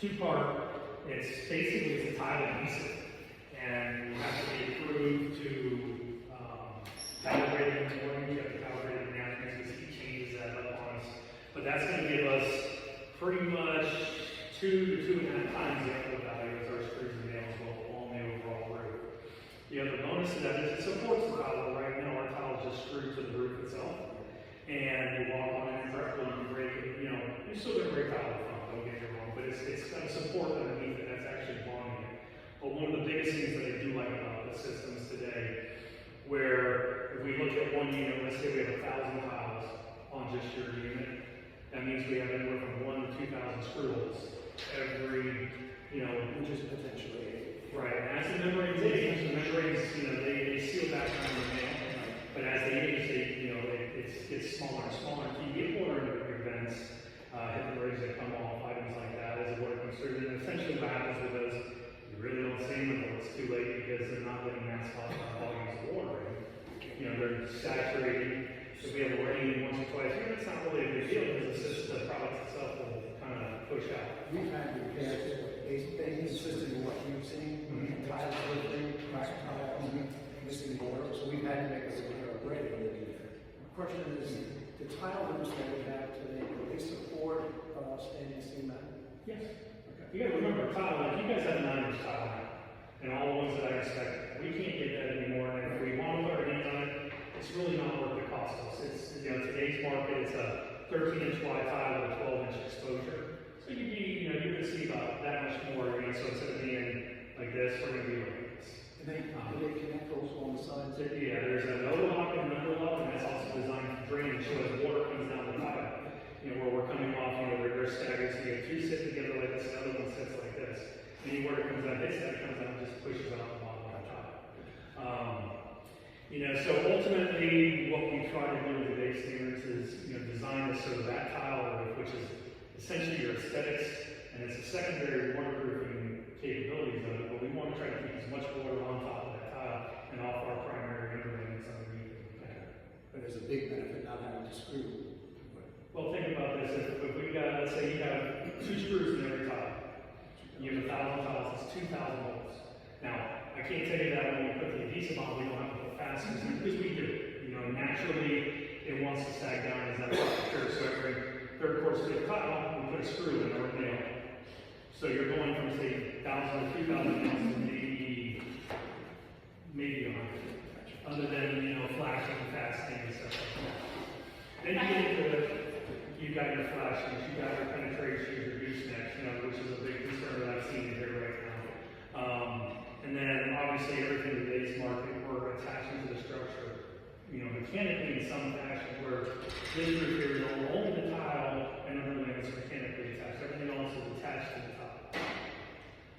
two-part. It's basically a tile adhesive, and you have to be approved to calibrate it in the morning. You have to calibrate it in the afternoon because heat changes that up on us. But that's going to give us pretty much 2 to 2.5 times the output value as our screws and nails will on the overall roof. The other bonus to that is it supports the tile. Right now, our tile is just screwed to the roof itself, and you walk on it correctly, you break it. You know, you're still going to break tile from. Don't get me wrong, but it's got a support underneath it that's actually bonding it. But one of the biggest things that I do like about the systems today, where if we look at one unit, let's say we have 1,000 tiles on just your unit, that means we have anywhere from 1 to 2,000 screw holes every, you know, which is potentially right. And as the membranes age, the membranes, you know, they seal back down the nail. But as they age, you know, it gets smaller and smaller. So you get water into your vents, hit the brakes that come off, items like that as the water comes through. And essentially what happens with those, you really don't see them until it's too late because they're not letting mass volumes of water in. You know, they're saturating. If we have rain once or twice, it's not really a big deal because it's just the product itself will kind of push out. we've had repairs, they consistent with what you've seen, tile everything, cracked tiles, missing water, so we've had to make a repair already. The question is, the tile rooms that we have today, do they support standing seam metal? Yes. Okay. You gotta remember, tile, like you guys have a 9-inch tile now, and all the ones that I expect, we can't get that anymore, and if we want to put our hands on it, it's really not worth the cost to us. It's, you know, today's market, it's a 13-inch wide tile with a 12-inch exposure. So you're going to see about that much more, you know, so instead of being like this, we're going to be like this. Do they connect also on the sides? Yeah, there's an overlock and an underlock, and that's also designed for drainage, so as water comes down the tile, you know, where we're coming off, you know, they're staggered, so you have 2 sit together like this, another one sits like this. Any water comes out, this side comes out and just pushes out the bottom of the tile. You know, so ultimately, what we try to do with the base standards is, you know, design this so that tile roof, which is essentially your aesthetics, and it's a secondary waterproofing capabilities of it, but we want to try to keep as much water on top of that tile and off our primary membranes underneath it. Okay. But there's a big benefit not having to screw. Well, think about this. If we've got, let's say you have 2 screws in every tile. You have 1,000 tiles, it's 2,000 holes. Now, I can't tell you that when we put the adhesive on, we don't have to put fasteners in, because we do. You know, naturally, it wants to sag down as that procure. So every 3rd, 4th, 5th tile, we put a screw in or a nail. So you're going from, say, 1,000 to 2,000 pounds to maybe 100. Other than, you know, flashing, fastening, and stuff like that. Then you get into it, you've got your flashings, you've got your penetration, your goosenecks, you know, which is a big concern that I've seen here right now. And then obviously everything in today's market, we're attaching to the structure, you know, mechanically in some fashion, where this roof here is only the tile and everything is mechanically attached. Everything else is attached to the top.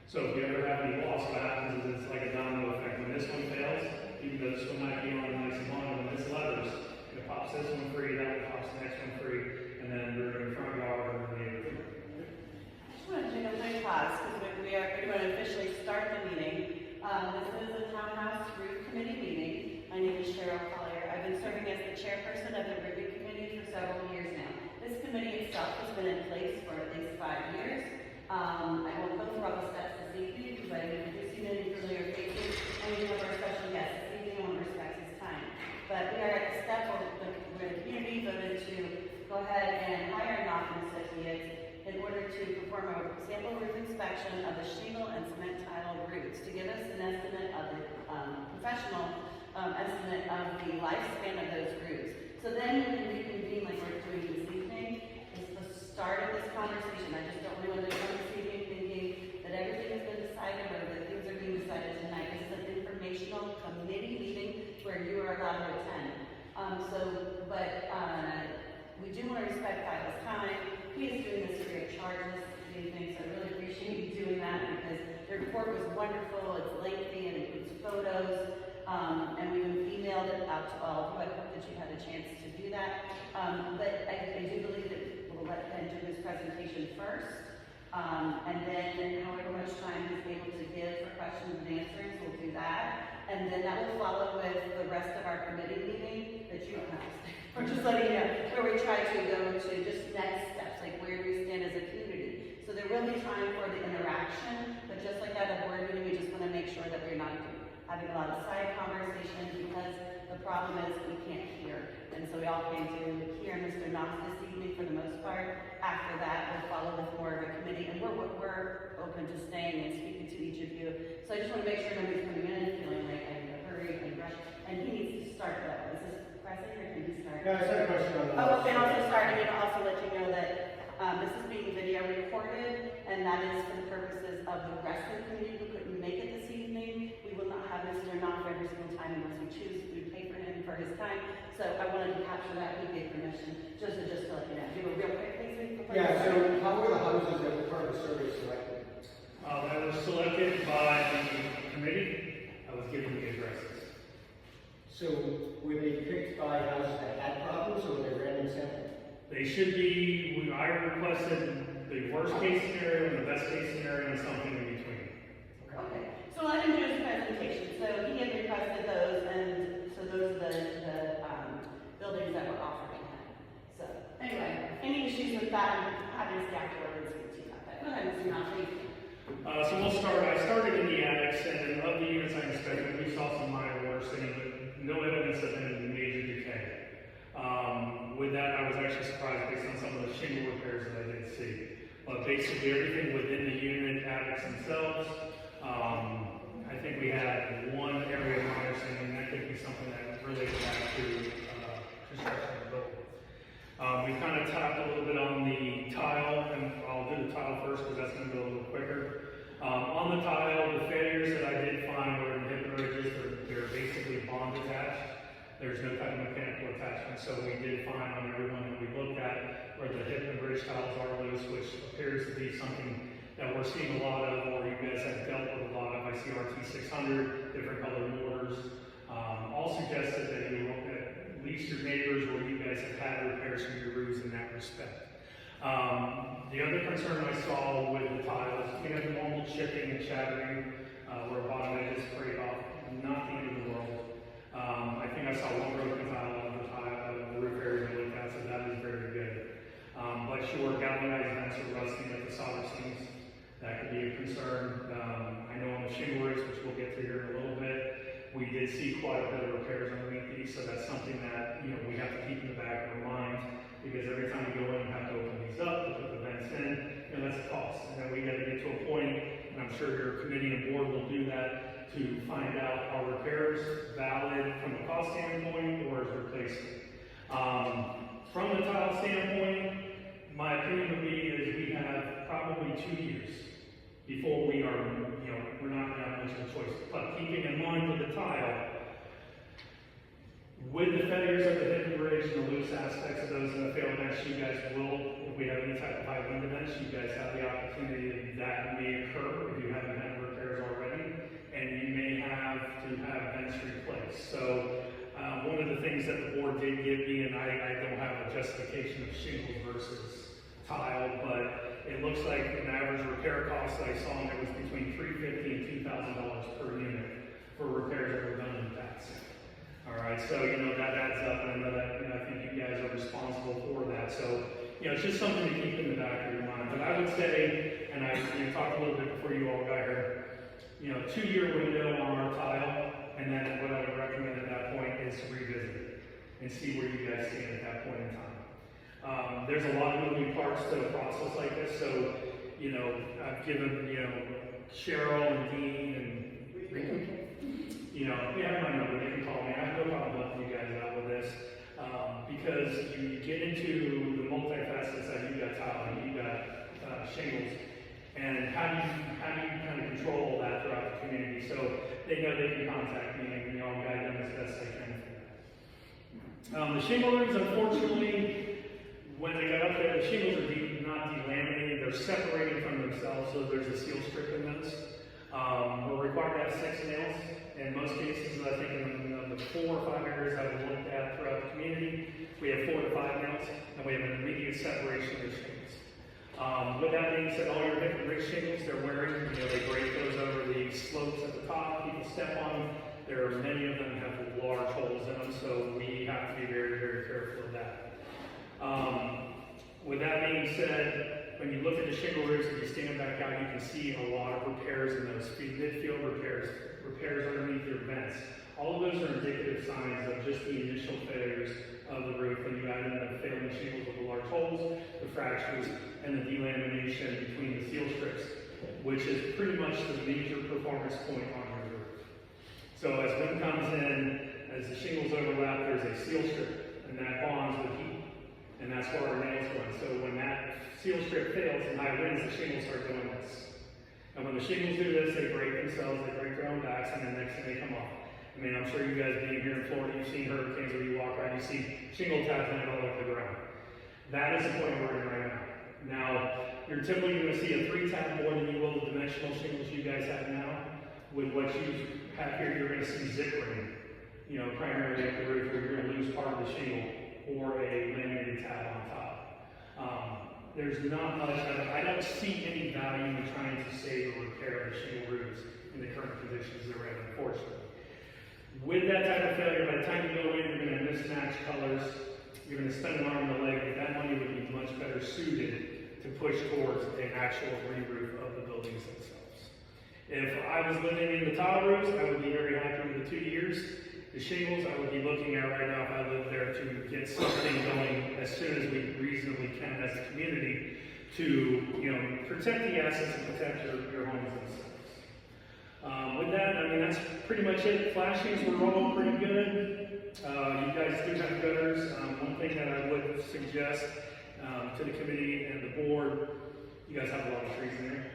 So if you ever have any loss, what happens is it's like a domino effect. When this one fails, even though this one might be on a nice bottom, when this levers, it pops this one free, that one pops the next one free, and then we're in front yard or in the neighborhood. I just wanted to take a quick pause because we are going to officially start the meeting. This is a Townhouse Roof Committee meeting. My name is Cheryl Collier. I've been serving as the chairperson of the Review Committee for several years now. This committee itself has been in place for at least 5 years. I won't go through all the steps this evening because I've introduced you many familiar faces, and we have our special guest this evening. I want to respect his time. But we are at the step where the community voted to go ahead and hire Knopf and Associates in order to perform a sample roof inspection of the shingle and cement tile roofs to give us an estimate of the professional estimate of the lifespan of those roofs. So then we can reconvene like we're doing this evening. It's the start of this conversation. I just don't really want to come this evening thinking that everything has been decided or that things are being decided tonight. This is an informational committee meeting where you are allowed to attend. We do want to respect Kyle's time. He is doing this free of charge this evening, so I really appreciate you doing that because the report was wonderful, it's lengthy, and includes photos, and we even emailed it out to all of you. I hope that you had a chance to do that. But I do believe that we'll let Ben do his presentation first, and then however much time he's able to give for questions and answers, we'll do that. And then that will follow with the rest of our committee meeting that you don't have to stay. We're just letting you know where we try to go to just next steps, like where we stand problem is we can't hear. And so we all came to hear Mr. Knopf this evening for the most part. After that, we'll follow with more of a committee, and we're open to staying and speaking to each of you. So I just want to make sure nobody's coming in and feeling like I need to hurry and rush. And he needs to start though. Is this pressing or can he start? Yeah, I just had a question on that. Oh, and also starting, and also let you know that this is being video recorded, and that is for the purposes of the rest of the community who couldn't make it this evening. We will not have Mr. Knopf every single time unless we choose. We pay for him for his time. So I wanted to capture that. He gave permission. Just to let you know. Do a real quick thing. Yeah, so how were the houses that were part of the survey selected? That was selected by the committee. I was given the addresses. So were they picked by houses that had problems or were they random sample? They should be, I requested the worst case scenario and the best case scenario and something in between. Okay. So let him do his presentation. So he had requested those, and so those are the buildings that were offered to him. So anyway, any issues with that, I'm happy to stay afterward and speak to you about that. Go ahead, Mr. Knopf. So we'll start. I started in the attics, and of the units I inspected, we saw some minor water sitting, but no evidence of any major decay. With that, I was actually surprised based on some of the shingle repairs that I did see. But basically, everything within the unit, attics themselves, I think we had one area of minor sitting, and that could be something that related back to construction of the building. We kind of tapped a little bit on the tile, and I'll do the tile first because that's going to go a little quicker. On the tile, the failures that I did find were in the hip and ridges. They're basically bond attached. There's no type of mechanical attachment, so we did find on every one that we looked at where the hip and bridge tiles are loose, which appears to be something that we're seeing a lot of, or you guys have dealt with a lot of. I see RT600, different color mortars. All suggested that you look at least your neighbors or you guys have had repairs from your roofs in that respect. The other concern I saw with the tiles, we have the normal chipping and shattering where bottom edges break off, not the end of the world. I think I saw one broken tile on the tile, the roof area we looked at, so that is very good. But sure, galvanized vents are rusting at the solder seams. That could be a concern. I know on the shingle roofs, which we'll get to here in a little bit, we did see quite a bit of repairs underneath these, so that's something that we have to keep in the back of our minds, because every time we go in, we have to open these up to put the vents in, that's a cost. And then we got to get to a point, and I'm sure your committee and board will do that, to find out are repairs valid from a cost standpoint or is replacement. From the tile standpoint, my opinion would be is we have probably 2 years before we are, we're not going to have much of a choice. But keeping in mind with the tile, with the failures of the hip and bridge and the loose aspects of those in the failed vents, you guys will, if we have any type of high wind events, you guys have the opportunity that may occur if you haven't had repairs already, and you may have to have vents replaced. So one of the things that the board did give me, and I don't have a justification of shingles versus tile, but it looks like an average repair cost that I saw in there was between $350 and $2,000 per unit for repairs that were done in the past. All right, so that adds up, and I think you guys are responsible for that. So it's just something to keep in the back of your mind. But I would say, and I talked a little bit before you all got here, 2-year window on our tile, and then what I would recommend at that point is to revisit it and see where you guys stand at that point in time. There's a lot of moving parts to a process like this, so I've given Cheryl and Dean and my number, they can call me. I have no problem helping you guys out with this, because you get into the multifacets that you got tile and you got shingles, and how do you kind of control all that throughout the community so they know they can contact me and I'll guide them as best I can for that. The shingle rooms, unfortunately, when they got up there, the shingles are not delaminated, they're separating from themselves, so there's a seal strip in those. We're required to have 6 nails. In most cases, I think in the 4 or 5 areas I've looked at throughout the community, we have 4 to 5 nails, and we have an immediate separation of the shingles. With that being said, all your different ridge shingles they're wearing, they break those over the slopes at the top, people step on them. There are many of them have large holes in them, so we have to be very, very careful of that. With that being said, when you look at the shingle roofs and you stand back out, you can see a lot of repairs in those midfield repairs underneath your vents. All of those are indicative signs of just the initial failures of the roof, when you add in the failing shingles with the large holes, the fractures, and the delamination between the seal strips, which is pretty much the major performance point on your roof. So as wind comes in, as the shingles overlap, there's a seal strip, and that bonds with heat, and that's where our nails go. So when that seal strip fails in high winds, the shingles start doing this. And when the shingles do this, they break themselves, they break their own backs, and then next thing they come off. I mean, I'm sure you guys being here in Florida, you've seen hurricanes where you walk around, you see shingle tabs laying all over the ground. That is the point we're in right now. Now, you're typically going to see a 3-tab more than you will the dimensional shingles you guys have now. With what you have here, you're going to see zip ring, you know, primarily at the roof, where you're going to lose part of the shingle or a laminated tab on top. There's not much of it. I don't see any value in trying to save or repair the shingle roofs in the current conditions they're in, unfortunately. With that type of failure, by the time you go in, you're going to mismatch colors. You're going to spend an arm and a leg, but that money would be much better suited to push towards an actual re-roof of the buildings themselves. If I was living in the tile roofs, I would be very happy with the 2 years. The shingles, I would be looking at right now if I lived there to get something going as soon as we reasonably can as a community to, you know, protect the assets and protect your homes themselves. With that, I mean, that's pretty much it. Flashings were all pretty good. You guys do have gutters. One thing that I would suggest to the committee and the board, you guys have a lot of trees in there,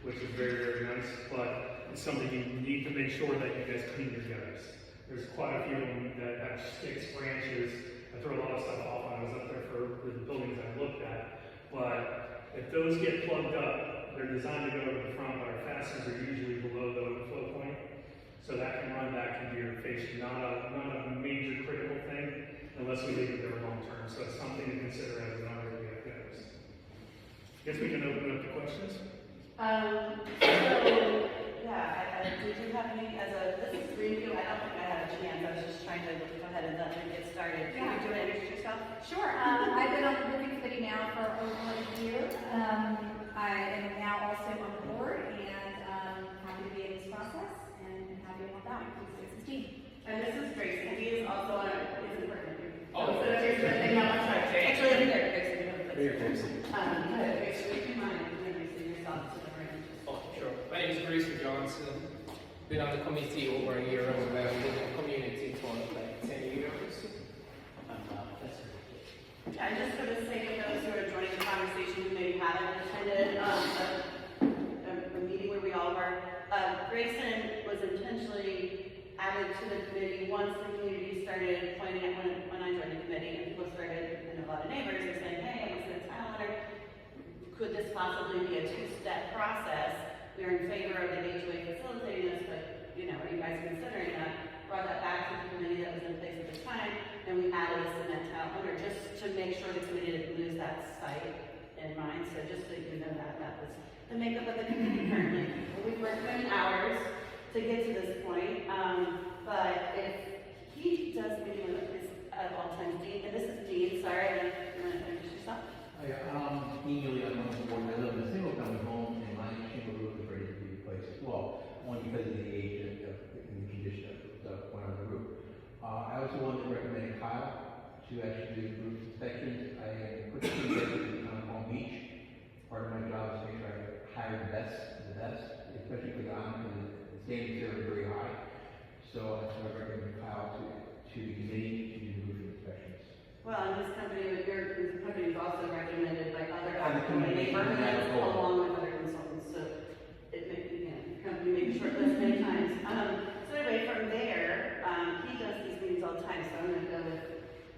which is very, very nice, but it's something you need to make sure that you guys clean your gutters. There's quite a few of them that have sticks, branches. I throw a lot of stuff off when I was up there for the buildings I looked at, but if those get plugged up, they're designed to go to the front, but our fasteners are usually below the overflow point, so that can run back into your face. Not a major critical thing unless we leave it there long term. So it's something to consider as an owner we have gutters. Guess we can open up to questions. Did you have any, this is review, I don't think I had a chance, I was just trying to go ahead and let you get started. Yeah. Can you introduce yourself? Sure. I've been on the roofing committee now for over a year. I am now also on the board and happy to be in this process and happy to help out with 16. And this is Grace, and he is also on, is important. Oh, so there's no, I'm sorry. Actually, over there, Grace. Grace, would you mind introducing yourself to the room? Oh, sure. My name is Grace Johnson. Been on the committee over a year as well. Been in the community for like 10 years. I'm just going to say to those who are joining the conversation who maybe haven't attended a meeting where we all were, Grayson was intentionally added to the committee once the community started pointing at when I joined the committee and people started, and a lot of neighbors were saying, hey, I'm a tile owner. Could this possibly be a 2-step process? We are in favor of the HOA facilitating this, but, you know, are you guys considering that? Brought that back to the committee that was in place at the time, and we added a cement tile owner just to make sure the committee didn't lose that site in mind. So just so you know that was the makeup of the committee currently. We've worked many hours to get to this point, but if he does anyone is at all times Dean, and this is Dean, sorry, you want to introduce yourself? I'm Dean Ely, I'm on the board. I live in a single-family home, and my shingle roof is ready to be replaced as well. One, because of the age and the condition of the point on the roof. I also wanted to recommend Kyle to actually do roof inspections. I put 2 years on Palm Beach. Part of my job is to make sure I hire the best, especially for the island, because the standards there are very high. So I recommend Kyle to the committee to do roof inspections. Well, and this company, your company is also recommended by other And the community neighborhoods as well. along with other consultants, so it may, you know, your company may be shortlisted many times. So anyway, from there, he does these meetings all the time, so I'm gonna go with,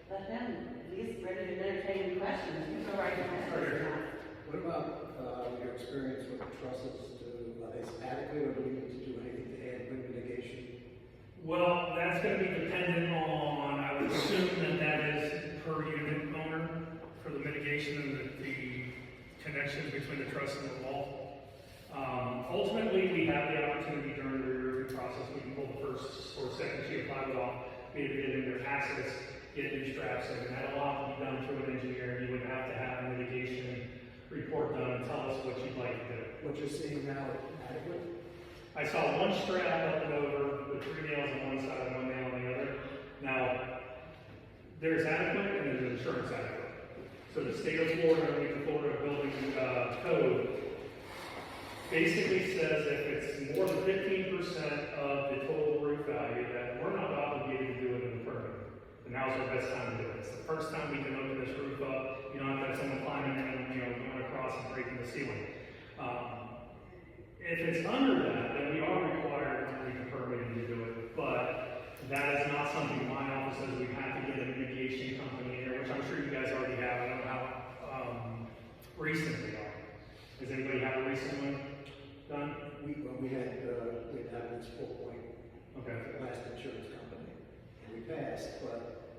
let him, he's ready to entertain questions. You go right ahead. What about your experience with the trusses? Are they adequate, or do we need to do anything to add wind mitigation? Well, that's going to be dependent on, I would assume that is per unit owner for the mitigation and the connections between the truss and the wall. Ultimately, we have the opportunity during the re-roofing process, we can pull the first or second sheet of plywood off, be able to get in their access, get new straps in, and that'll all have to be done through an engineer. You would have to have a mitigation report done and tell us what you'd like to do. What you're seeing now is adequate? I saw one strap up and over with 3 nails on one side and 1 nail Now, there's adequate and there's insurance adequate. So the state of Florida, the Florida Building Code, basically says if it's more than 15% of the total roof value, that we're not obligated to do it in the permit. And now's our best time to do it. It's the first time we can open this roof up. You don't have to have someone climbing in and, going across and breaking the ceiling. If it's under that, then we are required to be permitted to do it. But that is not something my office says. We have to get a mitigation company in there, which I'm sure you guys already have. I don't know how recent they are. Does anybody have a recent one done? We had this 4 point, Okay. last insurance company, and we passed, but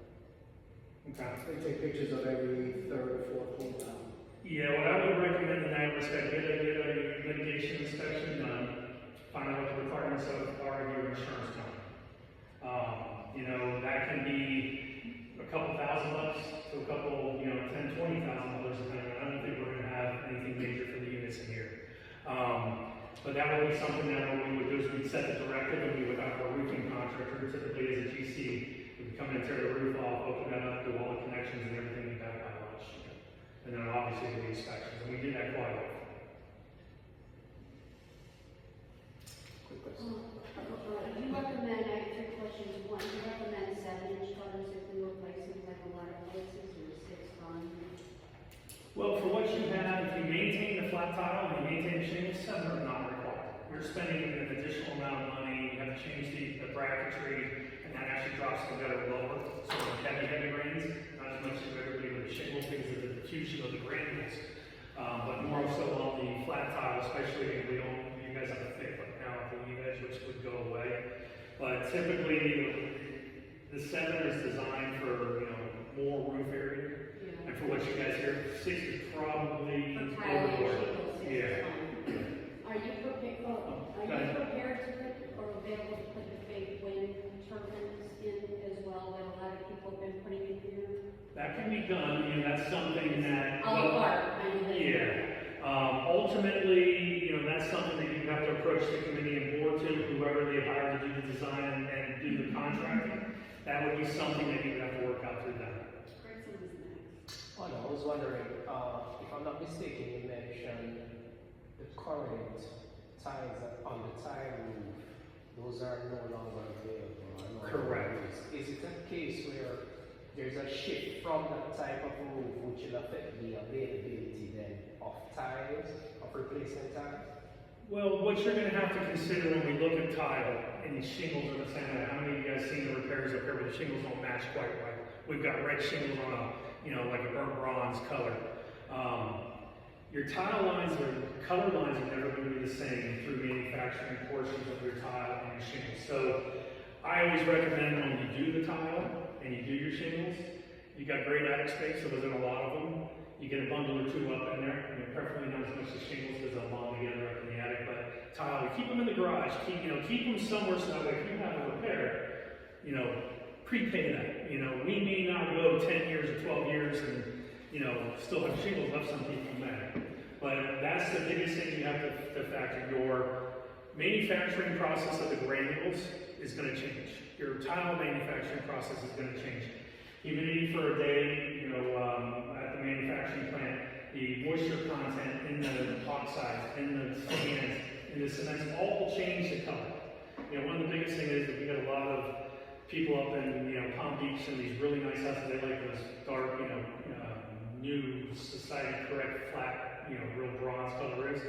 Okay. they take pictures of every third or fourth point down. Yeah, what I would recommend in that respect, get a mitigation inspection done, find out what the requirements are of your insurance company. That can be a couple $1,000 to a couple, $10,000, $20,000 depending. I don't think we're going to have anything major for the units in here. But that would be something that what we would do is we'd set the directive and we would have a roofing contractor, who typically is a GC, would come in and tear the roof off, open that up, do all the connections and everything like that by lunch. And then obviously the inspections, and we did that quite often. Quick question. You recommend, I have 3 questions. One, you recommend 7-inch gutters if we replace them like a lot of places, or 6 on? Well, for what you have, if you maintain the flat tile and you maintain the shingles, 7 are not required. You're spending an additional amount of money, you have to change the bracketry, and that actually drops the gutter lower. So in heavy rains, not as much as everybody with the shingles because of the diffusion of the granules. But more so on the flat tile, especially, you guys have a thick right now at the lead edge, which would go away. But typically, the 7 is designed for, more roof area. Yeah. And for what you guys hear, 6 is probably For tile and overboard. shingles, 6 Yeah. is fine. Are you prepared to put, or available to put the fake wind turbines in as well that a lot of people have been putting in here? That can be done, that's something that. A la carte, I mean. Yeah. Ultimately, that's something that you have to approach the committee and board to, whoever they hire to do the design and do the contracting. That would be something that you would have to work out through them. Grayson was next. Oh, no, I was wondering, if I'm not mistaken, you mentioned the current tiles on the tile roof, those are no longer available. Correct. Is it a case where there's a shift from that type of roof which will affect the availability then of tiles, of replacement tiles? Well, what you're going to have to consider when we look at tile, and the shingles are the same. How many of you guys seen the repairs up here where the shingles don't match quite right? We've got red shingles on a, like a burnt bronze color. Your tile lines or color lines are never going to be the same through manufacturing portions of your tile and your shingles. So I always recommend when you do the tile and you do your shingles, you got great attic space, so there's a lot of them. You get a bundle or 2 up in there. Preferably not as much as shingles because they'll bond together up in the attic. But tile, we keep them in the garage. Keep them somewhere so that way if you have a repair, prepay that. We may not go 10 years or 12 years and still have shingles left some people from that. But that's the biggest thing you have to factor. Your manufacturing process of the granules is going to change. Your tile manufacturing process is going to change. Humidity for a day, at the manufacturing plant, the moisture content in the oxides, in the sands, in the cements, all change the color. One of the biggest things is that we got a lot of people up in, Palm Beach and these really nice houses, they like those dark, new society correct, flat, real bronze color is.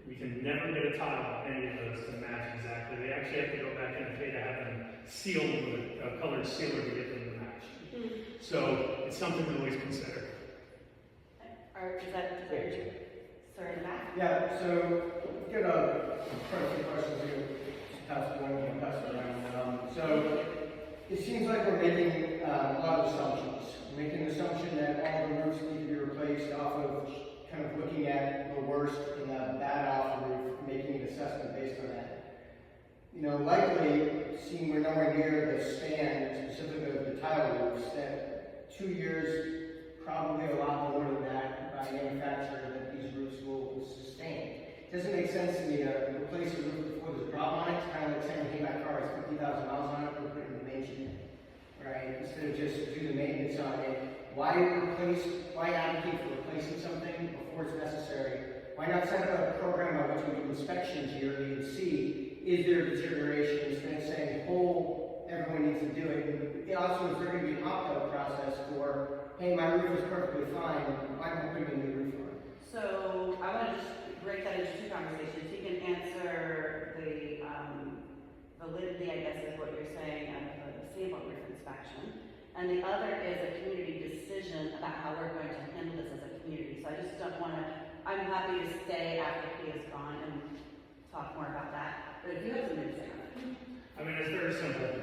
We can never get a tile on any of those to match exactly. They actually have to go back in and pay to have them sealed with a colored sealer to get them to match. So it's something to always consider. Is that sorry, in the back? Yeah, so get quite a few questions here. Pass it along and pass it around. So it seems like we're making a lot of assumptions. We're making the assumption that all the roofs need to be replaced off of kind of looking at the worst and the bad off the roof, making an assessment based on that. Likely, seeing we're nowhere near the span, specifically of the tile roofs, that 2 years, probably a lot more than that by manufacturer that these roofs will sustain. It doesn't make sense to me to replace a roof before there's a drop on it. It's kind of like saying, hey, my car has 50,000 miles on it, we're putting the main sheet in. We're right? Instead of just do the maintenance on it, why advocate for replacing something before it's necessary? Why not set up a program by which we do inspections yearly and see, is there deterioration, instead of saying, everyone needs to do it. And also, is there going to be an opt-out process for, hey, my roof is perfectly fine, I'm putting a new roof on? So I want to just break that into two conversations. You can answer the validity, I guess, is what you're saying, of the sample roof inspection. And the other is a community decision about how we're going to handle this as a community. So I just don't want to, I'm happy to stay after he is gone and talk more about that. But if you have something to say on it. I mean, it's very simple.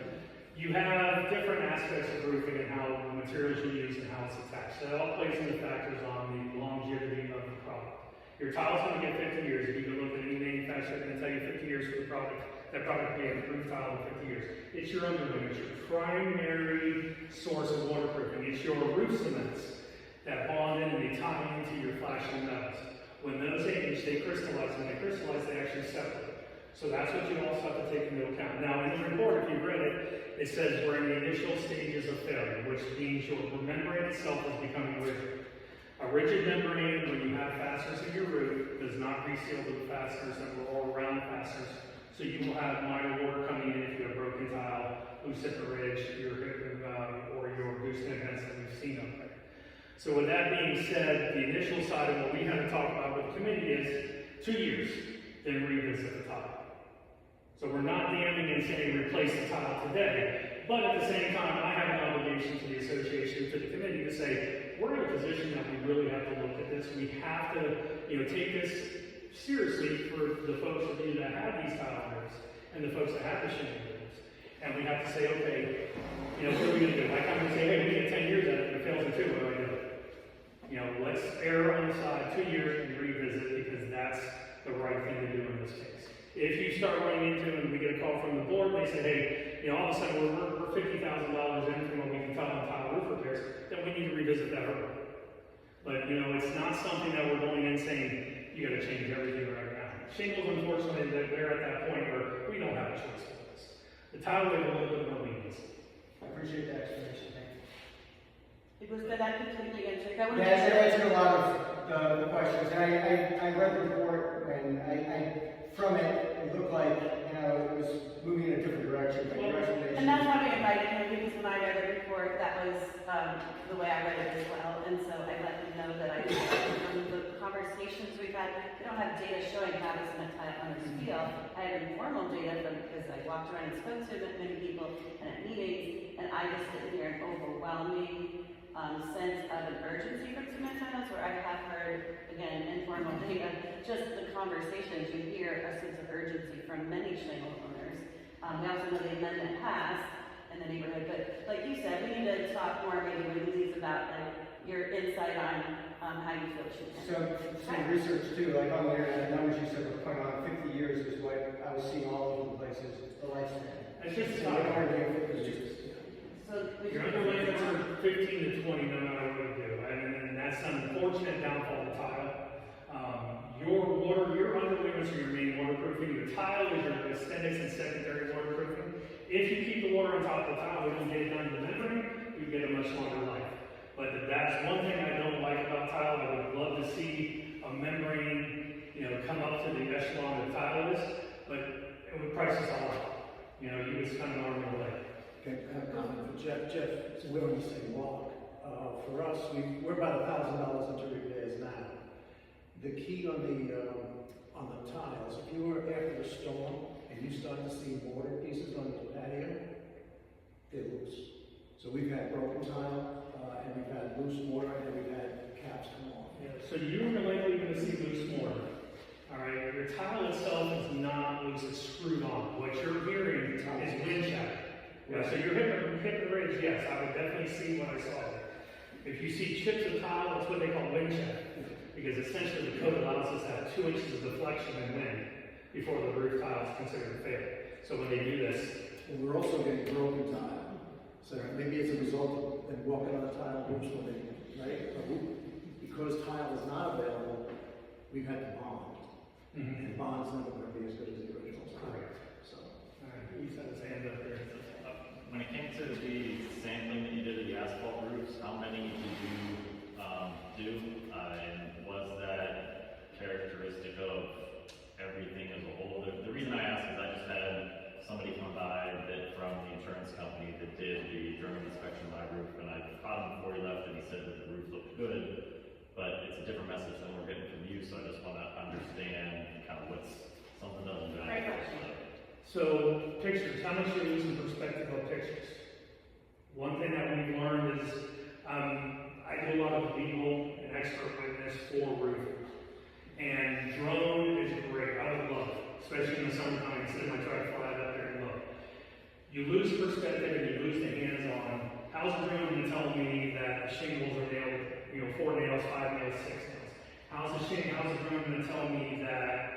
You have different aspects of roofing and how the materials you use and how it's attached. That all plays into factors on the longevity of the product. Your tile's going to get 50 years. If you go look at any manufacturer, they're going to tell you 50 years for the product. That product will be a roof tile in 50 years. It's your underlayment. It's your primary source of waterproofing. It's your roof cements that bond in and they tie into your flashing metals. When those age, they crystallize. When they crystallize, they actually separate. So that's what you also have to take into account. Now, in the report, if you've read it, it says we're in the initial stages of failure, which means your membrane itself is becoming rigid. A rigid membrane, when you have fasteners in your roof, does not reseal the fasteners that were all around the fasteners. So you will have minor water coming in if you have broken tile, loose hip ridge, or your gooseneck vents that we've seen up there. So with that being said, the initial side of what we had to talk about with the committee is 2 years, then revisit the tile. So we're not damning and saying replace the tile today, but at the same time, I have an obligation to the association, to the committee, to say, we're in a position that we really have to look at this. We have to, take this seriously for the folks of you that have these tile roofs and the folks that have the shingle roofs. And we have to say, okay, what are we going to do? Like I'm going to say, hey, we get 10 years at it, and it fails in 2, what do I do? Let's err on the side 2 years and revisit because that's the right thing to do in this case. If you start running into and we get a call from the board, they say, hey, all of a sudden we're $50,000 in from what we can tell on tile roof repairs, then we need to revisit that early. But it's not something that we're going in saying you got to change everything right now. Shingles, unfortunately, they're at that point where we don't have a choice with this. The tile we have a little bit more leniency. I appreciate that explanation, thank you. Did that completely answer? I want to Yeah, make that sure. answered a lot of the questions. And I read the report, and from it looked like, it was moving in a different direction, but your explanation. And that's why we invited him, because when I read the report, that was the way I read it as well. And so I let him know that from the conversations we've had, we don't have data showing how this tile owners feel. I had informal data because I walked around and spoke to many people and at meetings, and I just didn't hear an overwhelming sense of an urgency from cement tiles, where I have heard, again, informal data, just the conversations, you hear a sense of urgency from many shingle owners. We also know the amendment passed in the neighborhood, but like you said, we need to talk more maybe with Louise about your insight on how you feel it should be. So, some research too, like on the internet, the numbers you said were put on 50 years is what I was seeing all over the places, the lifespan. It's just So I don't know if it was just. So we Your should- underlayments are 15 to 20 no matter what you do. And that's an unfortunate downfall of tile. Your underlayments are your main waterproofing. Your tile is your extended and secondary waterproofing. If you keep the water on top of the tile, we don't get it down to the membrane, you get a much longer life. But that's one thing I don't like about tile. I would love to see a membrane, come up to the echelon of tile is, but it would price us all out. You would spend an arm and a leg. Okay, I have a comment for Jeff. Jeff, so we don't say walk. For us, we're about $1,000 into repairs now. The key on the tiles, if you were after a storm and you start to see water pieces on the patio, they're loose. So we've had broken tile, and we've had loose mortar, and we've had caps come off. Yeah, so you're likely going to see loose mortar. All right, your tile itself is not loose; it's screwed on. What you're hearing is wind shatter. Yeah, so your hip ridge, yes, I would definitely see what I saw there. If you see chips of tile, that's what they call wind shatter, because essentially the code allows us to have 2 inches of deflection and wind before the roof tile is considered a failure. So when they do this, And we're also getting broken tile. So maybe it's a result of them walking on the tile roofs when they, right? Because tile is not available, we've had to bond. And bond's never going to be as good as the original tile. Correct. So. all right, he's had his hand up there. when it came to the sampling that you did of the asphalt roofs, how many did you do? And was that characteristic of everything as a whole? The reason I ask is I just had somebody come by that from the insurance company that did the German inspection of my roof, and I caught him before he left, and he said that the roof looked good, but it's a different message than we're getting from you, so I just want to understand kind of what's something other than Right. So, pictures, how much you lose in perspective of pictures? One thing that we've learned is, I do a lot of legal and expert witness for roofing. And drone is great, I would love it, especially in the summertime, instead of I try to fly it up there and look. You lose perspective and you lose the hands-on. How's a drone going to tell me that the shingles are nailed, 4 nails, 5 nails, 6 nails? How's a drone going to tell me that,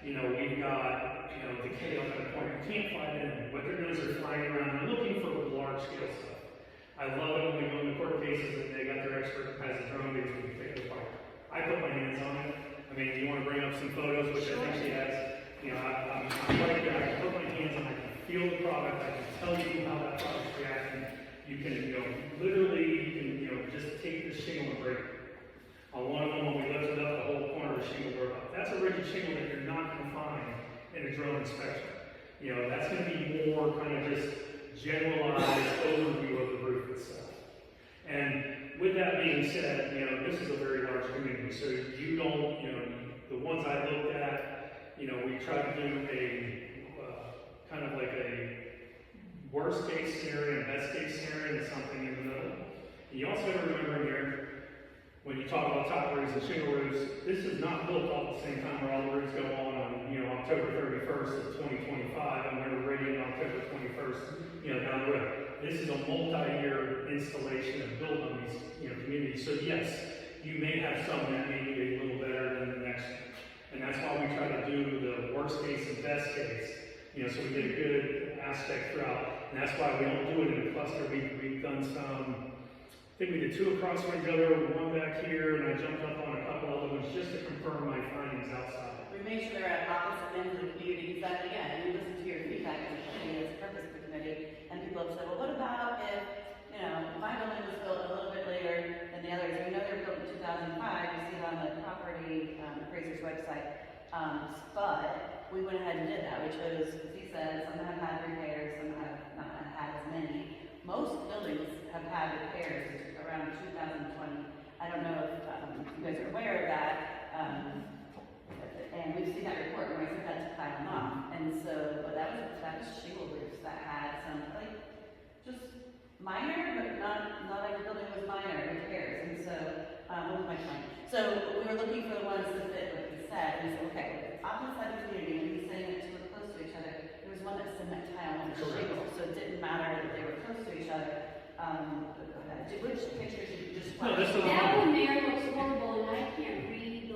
we've got, decay up at a point? You can't fly it in. What they're doing is they're flying around, they're looking for large-scale stuff. I love it when we go into court cases and they got their expert who has a drone because we can pick it apart. I put my hands on it. I mean, you want to bring up some photos, which I think she has. I'm right there. I can put my hands on it. I can feel the product. I can tell you how that product's reacting. You can, literally, just take the shingle and break it. On one of them, when we lifted up, the whole corner of the shingle broke off. That's a rigid shingle that you're not going to find in a drone inspection. That's going to be more kind of just generalized overview of the roof itself. And with that being said, this is a very large community, so you don't, the ones I looked at, we tried to do a kind of like a worst case scenario and best case scenario and something in the middle. And you also have to remember here, when you talk about top roofs and shingle roofs, this is not built all at the same time where all the roofs go on October 31st of 2025 and we're ready on October 21st, down the road. This is a multi-year installation and build on these, communities. So yes, you may have some that may be a little better than the next one. And that's why we try to do the worst case and best case, so we get a good aspect throughout. And that's why we don't do it in a cluster. We've done some, I think we did 2 across from each other, 1 back here, and I jumped up on a couple other ones just to confirm my findings outside. We make sure they're at opposite ends of the community, because that, again, we listen to your feedback and as a purpose for the committee, and people have said, well, what about if, my building was built a little bit later than the others? We know they were built in 2005, you see it on the property appraiser's website, but we went ahead and did that. We chose, as he said, some have had repairs, some have not had as many. Most buildings have had repairs around 2020. I don't know if you guys are aware of that, and we've seen that report when I sent that to Kyle Knopf. And so, but that was shingle roofs that had some, just minor, but not every building was minor repairs. And so, what was my point? So we were looking for the ones that fit what he said, and so, okay, opposite side of the community, when he's saying that two were close to each other, there was one that cement tile and shingle, so it didn't matter that they were close to each other. Which picture should you just No, this is That one there looks horrible, and I can't read,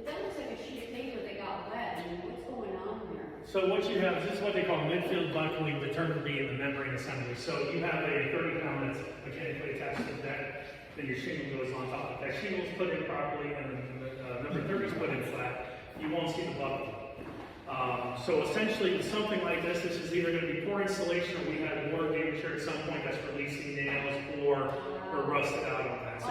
that looks like a sheet of paper that got wet, and what's going on there? So what you have, this is what they call midfield buckling, the term being the membrane assembly. So you have a 30-pound that's mechanically attached to the deck, then your shingle goes on top. If that shingle is put in properly and number 30 is put in flat, you won't see the buckling. So essentially, something like this is either going to be poor installation, or we had water damage at some point that's releasing nails, or rusted out on that.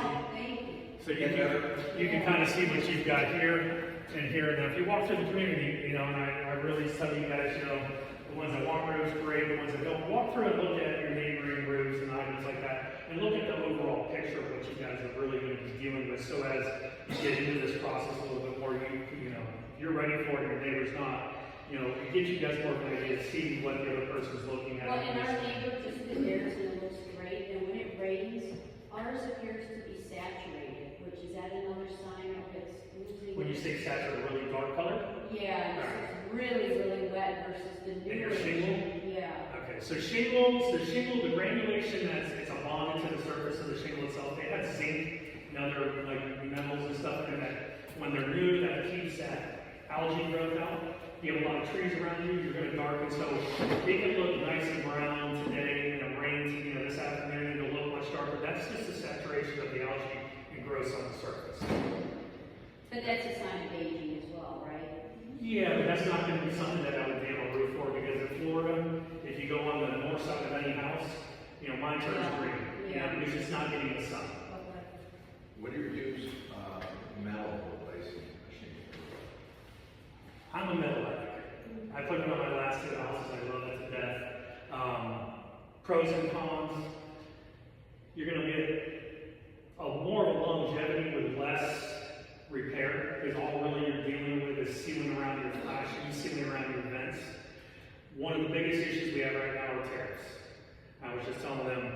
So you can kind of see what you've got here and here. Now, if you walk through the community, and I really tell you guys, the ones that want roofs, great. The ones that don't, walk through and look at your neighboring roofs and items like that, and look at the overall picture of what you guys are really going to be dealing with. So as you get into this process a little bit more, you're ready for it, your neighbor's not. It gives you guys more of an idea to see what the other person's looking at. Well, and our neighbor just did theirs, and it looks great, and when it rains, ours appears to be saturated, which is that another sign of it's losing? When you say saturated, really dark color? Yeah, it's really, really wet versus the new. And your shingle? Yeah. Okay, so shingles, the granulation it's a bond into the surface of the shingle itself. It has zinc and other metals and stuff in that. When they're new, that keeps that algae growth out. You have a lot of trees around you, you're going to darken, so it can look nice and brown today, and it rains, this afternoon, it'll look much darker. That's just the saturation of the algae and growth on the surface. But that's a sign of aging as well, right? Yeah, but that's not going to be something that I would damn a roof for, because in Florida, if you go on the north side of any house, not getting the sun. Okay. What do you use metal replacing machine? I'm a metal electric. I put it on my last 2 houses, I love it to death. Pros and cons, you're gonna get more of a longevity with less repair, because all really you're dealing with is sealing around your flashing, sealing around your vents. One of the biggest issues we have right now are tariffs. I was just telling them,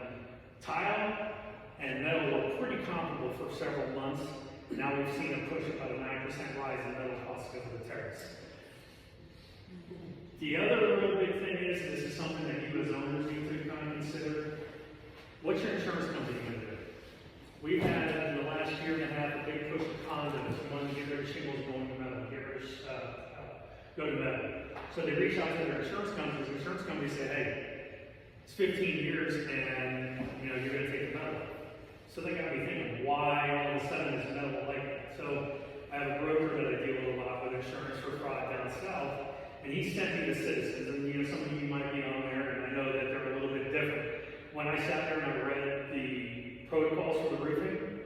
tile and metal were pretty comparable for several months. Now we've seen a push about a 9% rise in metal costs because of the tariffs. The other real big thing is, this is something that you as owners need to kind of consider. What's your insurance company going to do? We've had, in the last year and a half, a big push of condos. We want to get rid of shingles, going to metal, get rid of, go to metal. So they reach out to their insurance companies. The insurance companies say, hey, it's 15 years and, you know, you're going to take the metal. So they got to be thinking, why all of a sudden is metal like that? So I have a broker that I deal with a lot with insurance for fraud down south. And he sent me the citizens, and you know, some of you might be on there, and I know that they're a little bit different. When I sat there and I read the protocols for the roofing,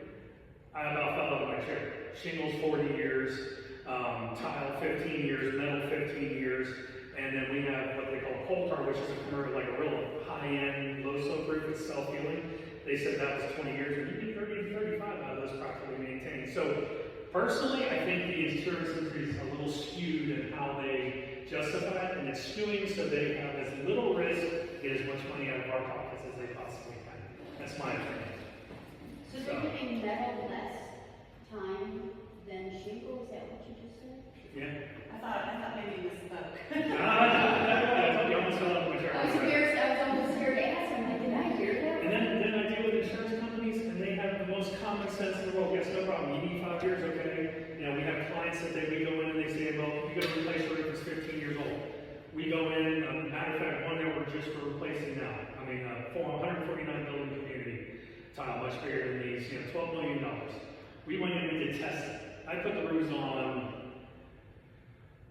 I about fell out of my chair. Shingles 40 years, tile 15 years, metal 15 years, and then we have what they call coal tar, which is a commercial, like a real high-end, low-slope roof with self-healing. They said that was 20 years, and you get 30 to 35 out of those properly maintained. So personally, I think the insurance industry is a little skewed in how they justify it, and it's skewing so they have as little risk, get as much money out of our pockets as they possibly can. That's my opinion. So they're giving metal less time than shingle, is that what you just said? Yeah. I thought maybe you misspoke. You almost fell out of my chair. I was almost scared to ask, I'm like, did I hear that? And then I deal with insurance companies, and they have the most common sense in the world. Yes, no problem. You need 5 years, okay? You know, we have clients that we go in and they say, well, you got to replace your roof, it's 15 years old. We go in, matter of fact, one that we're just replacing now. I mean, 149 building community tile, much bigger than these, you know, $12 million. We went in and did testing. I put the roofs on,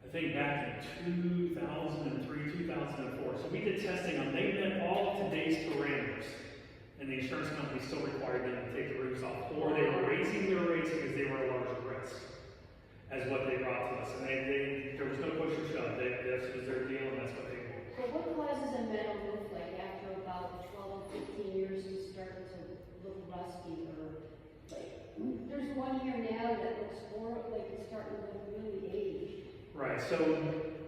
I think back in 2003, 2004. So we did testing on, they met all of today's parameters. And the insurance company still required them to take the roofs off. Or they were raising their rates because they were a larger risk, as what they brought to us. And there was no push or shove. This was their deal, and that's what they wanted. But what causes a metal roof, like after about 12 or 15 years, to start to look rusty, or like, there's one here now that looks more like it's starting to look really aged. Right, so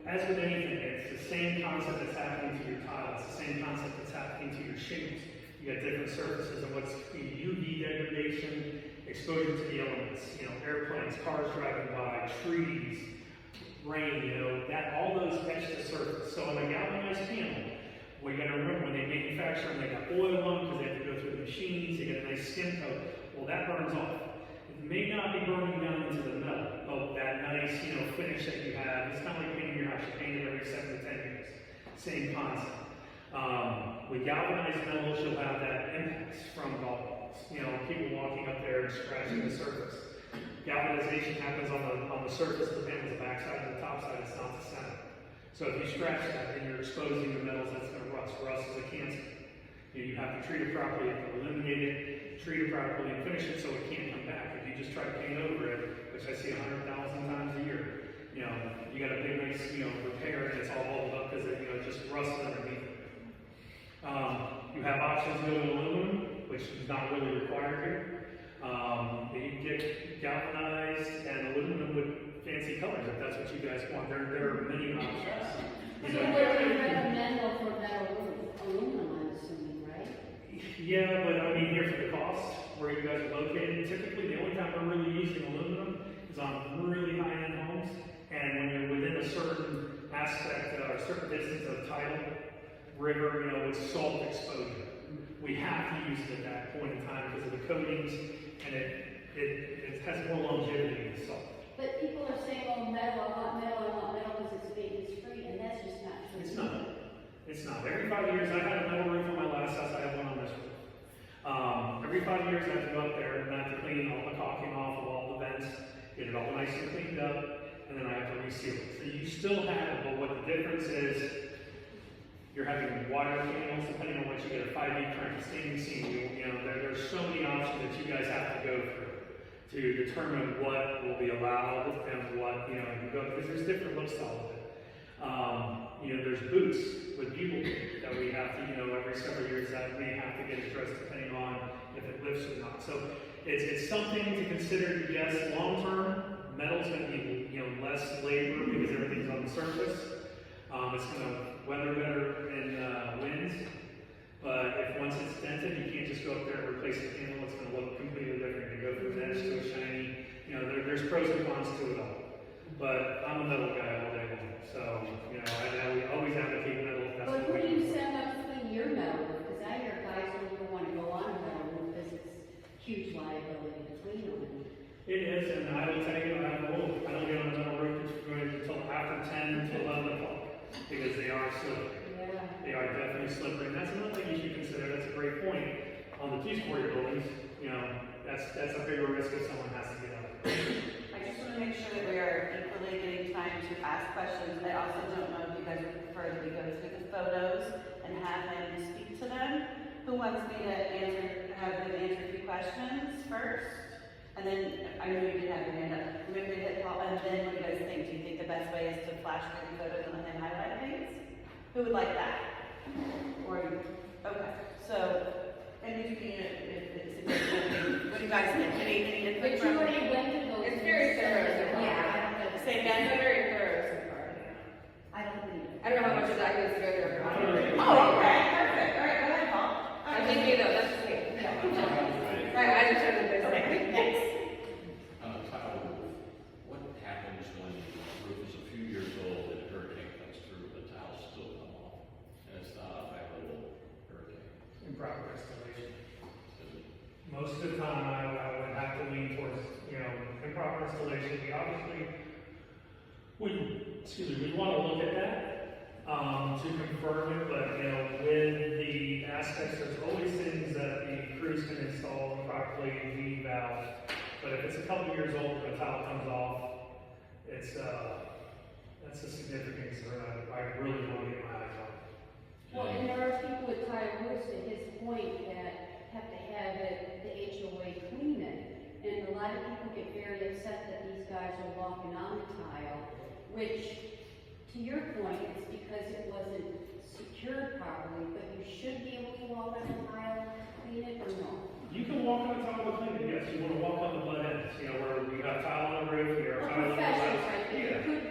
as with anything, it's the same concept that's happening to your tile. It's the same concept that's happening to your shingles. You got different surfaces and what's UV degradation, exposure to the elements, you know, airplanes, cars driving by, trees, rain, you know, that all those etch the surface. So on a galvanized panel, what you got to remember, when they manufacture them, they got oil on because they have to go through the machines, they get a nice skin coat. Well, that burns off. It may not be burning down into the metal, but that nice, you know, finish that you have, it's kind of like painting your house. You paint it every 7 to 10 years. Same concept. With galvanized metals, you'll have that impacts from golf balls. You know, people walking up there and scratching the surface. Galvanization happens on the surface of the panel, the backside and the top side, it's not the center. So if you scratch that, then you're exposing the metals that's going to rust. Rust is a cancer. You have to treat it properly, you have to eliminate it, treat it properly, and finish it so it can't come back. If you just try to paint over it, which I see 100,000 times a year, you know, you got a big nice, you know, repair and it's all bubbled up because it, you know, just rusted underneath it. You have options to go to aluminum, which is not really required here. You can get galvanized and aluminum with fancy colors if that's what you guys want. There are many options. So what do you recommend though for metal roof? Aluminum, I'm assuming, right? Yeah, but I mean here for the cost, where you guys are located, typically the only time we're really using aluminum is on really high-end homes, and when you're within a certain aspect or a certain distance of tidal river, you know, with salt exposure. We have to use it at that point in time because of the coatings, and it has more longevity than salt. But people are saying, oh, metal, I want metal because it's maintenance free, and that's just not true. It's not. It's not. Every 5 years, I had a metal roof on my last house, I have one on this roof. Every 5 years, I have to go up there and I have to clean all the caulking off of all the vents, get it all nice and cleaned up, and then I have to reseal it. So you still have it, but what the difference is, you're having water panels, depending on what you get, a 5D current, standing seam, there's so many options that you guys have to go through to determine what will be allowed and what, because there's different looks to all of it. There's boots with bugle that we have to, every several years that may have to get addressed depending on if it lifts or not. So it's something to consider. Yes, long term, metal's going to be, less labor because everything's on the surface. It's going to weather better in winds. But if once it's dented, you can't just go up there and replace the panel. It's going to look completely different. You go from an edge to a shiny. There's pros and cons to it all. But I'm a metal guy all day long. So, I always advocate metal. That's But what who do we you do. send up to clean your metal roof? Because I hear guys don't even want to go on a metal roof because it's huge liability to clean them. It is, and I will tell you, I don't get on a metal roof until after 10 to 11 o'clock because they are slippery. Yeah. They are definitely slippery, and that's another thing you should consider. That's a great point. On the two-story buildings, that's a bigger risk if someone has to get out. I just want to make sure that we are equally getting time to ask questions. I also don't know if you guys would prefer that we go through the photos and have him speak to them. Who wants me to have him answer a few questions first? And then, I know you did have your hand up. Maybe we hit Paul, and then what do you guys think? Do you think the best way is to flash through the photos and let him highlight things? Who would like that? Okay, so, and if what do you guys think? Any input But you from? already went to those. It's very thorough. Yeah, I don't know. Say again. It's very thorough so far. I don't believe it. I don't know how much of that goes to go there. Oh, okay, perfect. All right, go ahead, Paul. I think you know, that's just me. My eyes are shut in this. Okay, next. Tile roof, what happens when the roof is a few years old and a hurricane comes through, the tiles still come off? And it's not a high-level hurricane. Improper installation. Is it? Most of the time, I would have to lean towards, improper installation. We want to look at that to confirm it, but, with the aspects, there's always things that the crews can install properly, lead valves. But if it's a couple years old and the tile comes off, that's a significant concern. I really want to get my eyes on it. Well, and there are people with tile roofs, at his point, that have to have the HOA clean it. And a lot of people get very upset that these guys are walking on the tile, which, to your point, it's because it wasn't secured properly, but you should be able to walk on the tile, clean it, or no? You can walk on the top of the cleaner, yes. You want to walk on the butt ends, where we have tile on the roof, we have Well, tile on the professionals, roof. right, but you Yeah. could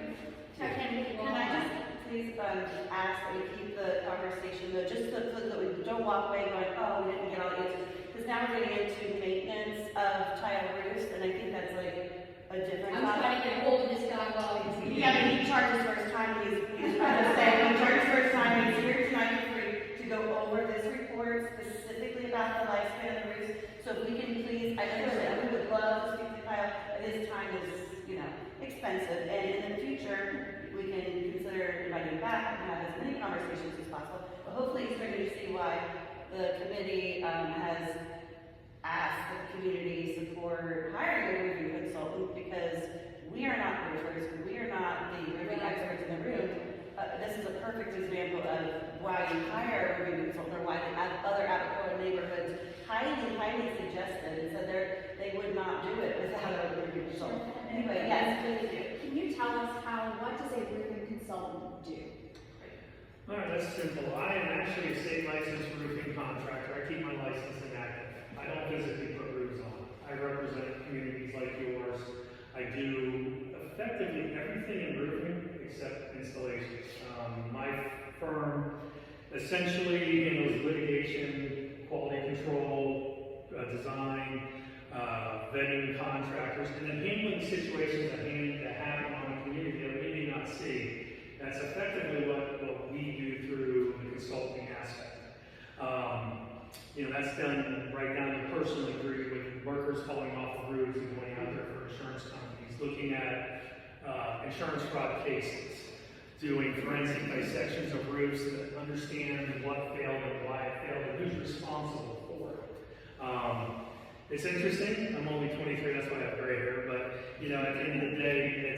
technically Can walk I on just please ask that we keep the conversation, though, just that we don't walk away going, oh, we didn't get all the answers. Because now we're getting into maintenance of tile roofs, and I think that's like a different I'm trying to get hold of this guy while he's here. Yeah, but he charges for his time, I'm just saying, he charges for his time, he's here tonight to go over this report specifically about the lifespan of the roofs. So if we can please, I understand, we would love to speak to Kyle, but his time is, expensive, and in the future, we can consider inviting him back and have as many conversations as possible. But hopefully he's starting to see why the committee has asked the community support hiring a roofing consultant, because we are not roofers, we are not the roofing experts in the room. This is a perfect example of why you hire a roofing consultant, or why the other Abacoa neighborhoods highly suggested and said they would not do it without a roofing consultant. Anyway, yes, please do. Can you tell us what does a roofing consultant do? All right, that's simple. I am actually a state licensed roofing contractor. I keep my license inactive. I don't physically put roofs on. I represent communities like yours. I do effectively everything in roofing except installations. My firm essentially handles litigation, quality control, design, vetting contractors, and then handling situations that happen on a community that we may not see. That's effectively what we do through the consulting aspect. That's done right down to personal injury with workers falling off the roofs and going out there for insurance companies, looking at insurance fraud cases, doing forensic dissections of roofs that understand what failed and why it failed and who's responsible for it. It's interesting. I'm only 23, that's why I have gray hair, but at the end of the day,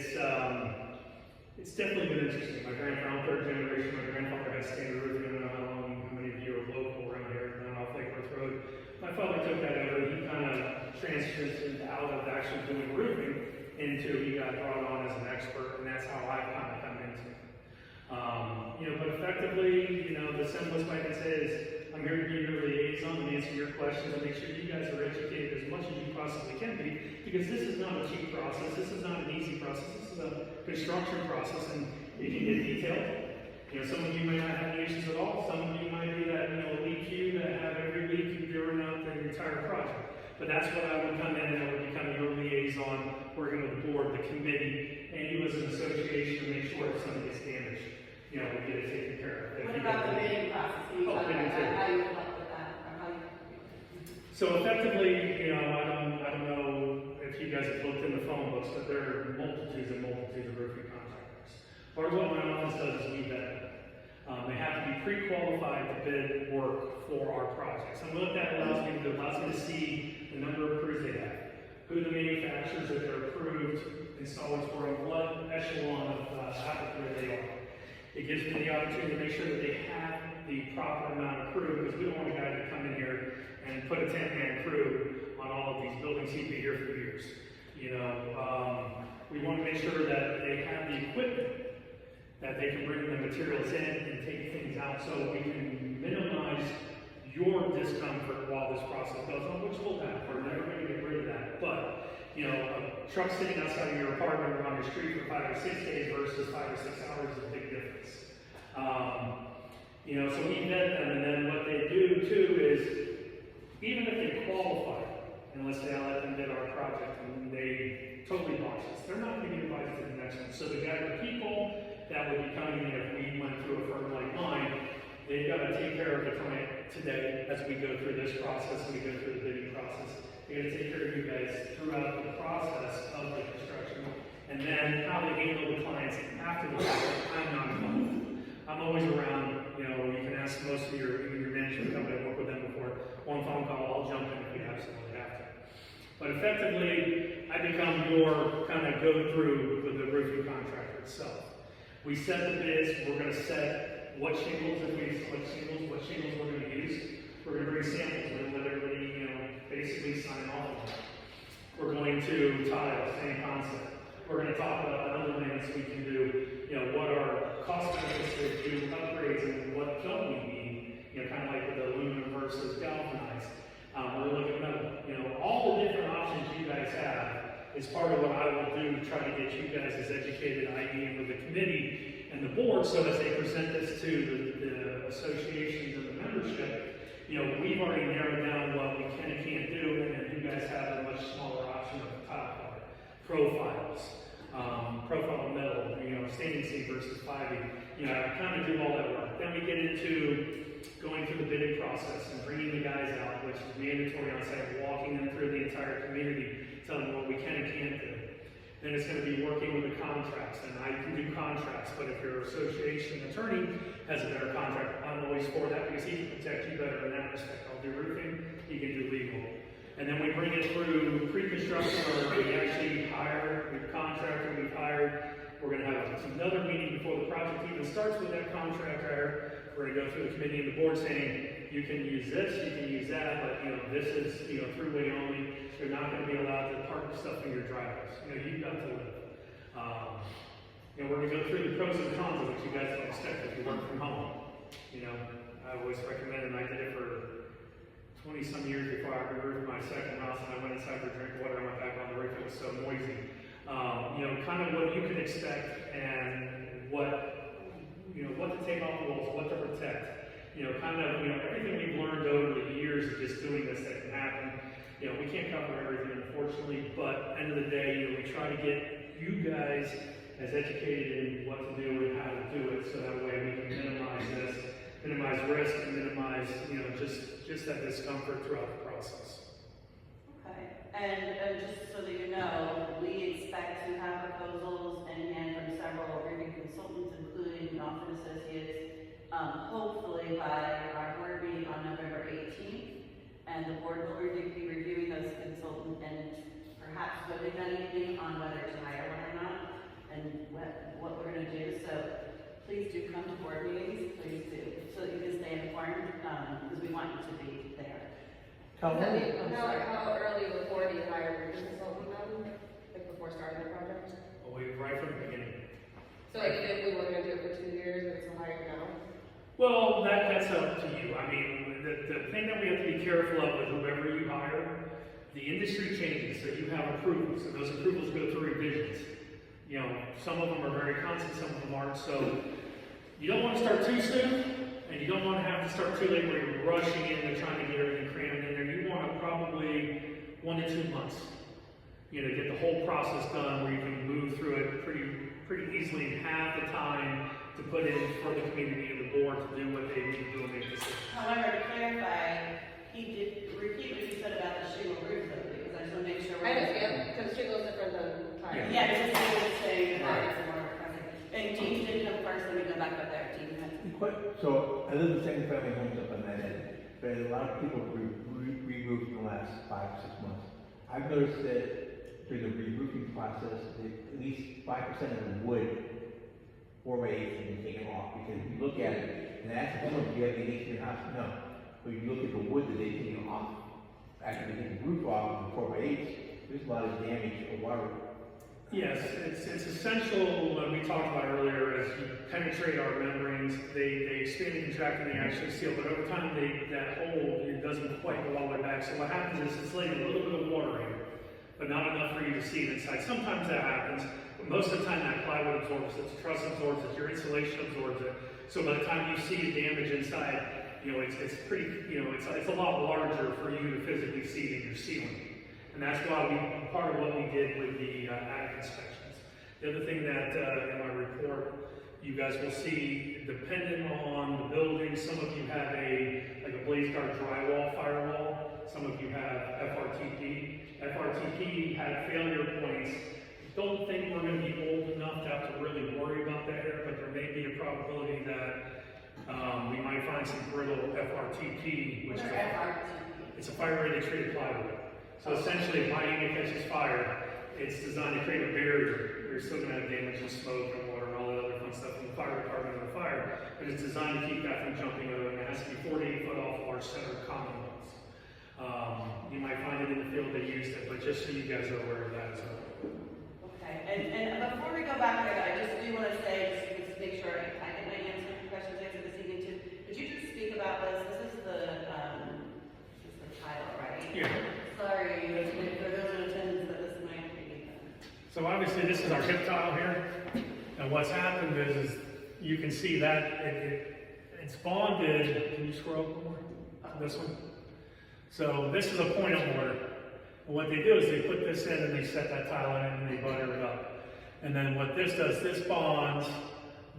it's definitely been interesting. My grandfather, third generation, my grandfather had standard roofing. I don't know how many of you are local around here, down off Lake Worth Road. My father took that over. He kind of transitioned out of actually doing roofing into he got brought on as an expert, and that's how I kind of come into it. But effectively, the simplest way I can say is I'm here to be your liaison and answer your questions and make sure you guys are educated as much as you possibly can be, because this is not a cheap process. This is not an easy process. This is a construction process, and it can get detailed. Some of you may not have any issues at all. Some of you might be that elite few that have every week you're doing out the entire project. But that's what I would come in and I would become your liaison, working with the board, the committee, and you as an association to make sure if something gets damaged, we get it taken care of. What about the bidding process? Can you talk about how you would help with that? Or how you... So effectively, I don't know if you guys have looked in the phone books, but there are multitudes and multitudes of roofing contractors. Part of what my office does is we vet them. They have to be pre-qualified to bid work for our projects. And what that allows me to do, allows me to see the number of crews they have, who the manufacturers that they're approved installers for, and what echelon of applicant they are. It gives me the opportunity to make sure that they have the proper amount of crew, because we don't want a guy to come in here and put a 10-man crew on all of these buildings. He'd be here for years. We want to make sure that they have the equipment, that they can bring the materials in and take things out, so we can minimize your discomfort while this process goes on, which we'll have. We're never going to get rid of that. But, a truck sitting outside of your apartment or on your street for 5 or 6 days versus 5 or 6 hours is a big difference. So we vet them, and then what they do too is, even if they qualify, and let's say I let them bid our project and they totally botch us, they're not going to get invited to the next one. So the people that would be coming in if we went through a firm like mine, they've got to take care of the client today as we go through this process and we go through the bidding process. They're going to take care of you guys throughout the process of the construction, and then how they handle the clients after the project, I'm not involved. I'm always around. You can ask most of your management company. I've worked with them before. One phone call, I'll jump in if we absolutely have to. But effectively, I become your kind of go-through with the roofing contractor itself. We set the bids. We're going to set what shingles, if we select shingles, what shingles we're going to use. We're going to bring samples in, let everybody, basically sign off on it. We're going to tile, same concept. We're going to talk about the elements we can do, what are cost benefits to do upgrades and what don't we need, kind of like with the aluminum versus galvanized. We're looking at metal. All the different options you guys have is part of what I will do to try to get you guys as educated, i.e. with the committee and the board, so as they present this to the associations and the membership, we've already narrowed down what we can and can't do, and then you guys have a much smaller option of the top part. Profiles, profile metal, standing seam versus 5E. I kind of do all that work. Then we get into going through the bidding process and bringing the guys out, which is mandatory on site, walking them through the entire community, telling them what we can and can't do. Then it's going to be working with the contracts, and I can do contracts, but if your association attorney has a better contract, I'm always for that because he can protect you better in that respect. I'll do roofing, he can do legal. And then we bring it through pre-construction, where we actually hire the contractor we've hired. We're going to have another meeting before the project even starts with that contractor. We're going to go through the committee and the board saying, you can use this, you can use that, but this is throughway only. You're not going to be allowed to park stuff in your driveways. You've got to live. We're going to go through the pros and cons of what you guys don't expect if you work from home. I always recommend, and I did it for 20-some years before I re-roofed my second house, and I went inside for a drink of water. I went back on the roof. It was so noisy. Kind of what you can expect and what to take off the walls, what to protect. Everything we've learned over the years of just doing this that can happen. We can't cover everything, unfortunately, but end of the day, we try to get you guys as educated in what to do and how to do it, so that way we can minimize risk, and minimize, just that discomfort throughout the process. Okay, and just so that you know, we expect to have proposals in hand from several roofing consultants, including Knopf and Associates, hopefully by our board meeting on November 18th, and the board will be reviewing those consultants and perhaps voting that evening on whether to hire one or not, and what what we're gonna do, so please do come to board meetings, please do, so that you can stay informed, because we want you to be there. How early before do you hire your consultant then? Like before starting the project? Well, right from the beginning. So like if we were gonna do it for 2 years, it's a hire now? Well, that's up to you. I mean, the thing that we have to be careful of with whoever you hire, the industry changes, so you have approvals, and those approvals go through revisions. You know, some of them are very constant, some of them aren't, so you don't want to start too soon, and you don't want to have to start too late where you're rushing in and trying to get everything crammed in there. You want to probably 1 to 2 months, you know, get the whole process done where you can move through it pretty easily and have the time to put in for the community and the board to do what they need to do and make decisions. However, to clarify, he did repeat what he said about the shingle roof, though, because I just want to make sure. I understand, because shingle is different than tile. Yeah, it's just like it's saying that it's more present. And Gene did come first, let me go back up there, Gene. So, I live in single family homes up on that end, but a lot of people re-roofed in the last 5 or 6 months. I've noticed that during the re-roofing process, at least 5% of the wood 4x8 can be taken off, because if you look at it, and ask the homeowner, do you have any leaks in your house? No. But if you look at the wood that they've taken off, after they take the roof off, the 4x8s, there's a lot of damage or water. Yes, it's essential, what we talked about earlier, as you penetrate our membranes, they expand and contract and they actually seal, but over time, that hole, it doesn't quite go all the way back. So what happens is it's letting a little bit of water in, but not enough for you to see it inside. Sometimes that happens. Most of the time that plywood absorbs it, the truss absorbs it, your insulation absorbs it. So by the time you see the damage inside, you know, it's pretty, you know, it's a lot larger for you to physically see than your ceiling. And that's why part of what we did with the attic inspections. The other thing that in my report, you guys will see, depending on the building, some of you have like a blaze guard drywall firewall, some of you have FRTP. FRTP had failure points. Don't think we're going to be old enough to have to really worry about that here, but there may be a probability that we might find some brittle FRTP, which it's a fire-rated treated plywood. So essentially, if my unit catches fire, it's designed to create a barrier. You're still going to have damage and smoke and water and all that other fun stuff from the fire department of the fire, but it's designed to keep that from jumping over, and it has to be 48 foot off our center common ones. You might find it in the field they used it, but just so you guys are aware of that as well. Okay, and before we go back there, I just do want to say, just make sure I get my questions answered this evening too. Could you just speak about this? This is the title, right? Yeah. Sorry, for those in attendance, that this might be. So obviously this is our hip tile here, and what's happened is you can see that it's bonded. Can you scroll up more? This one. So this is a point of mortar. And what they do is they put this in and they set that tile in and they butter it up. And then what this does, this bonds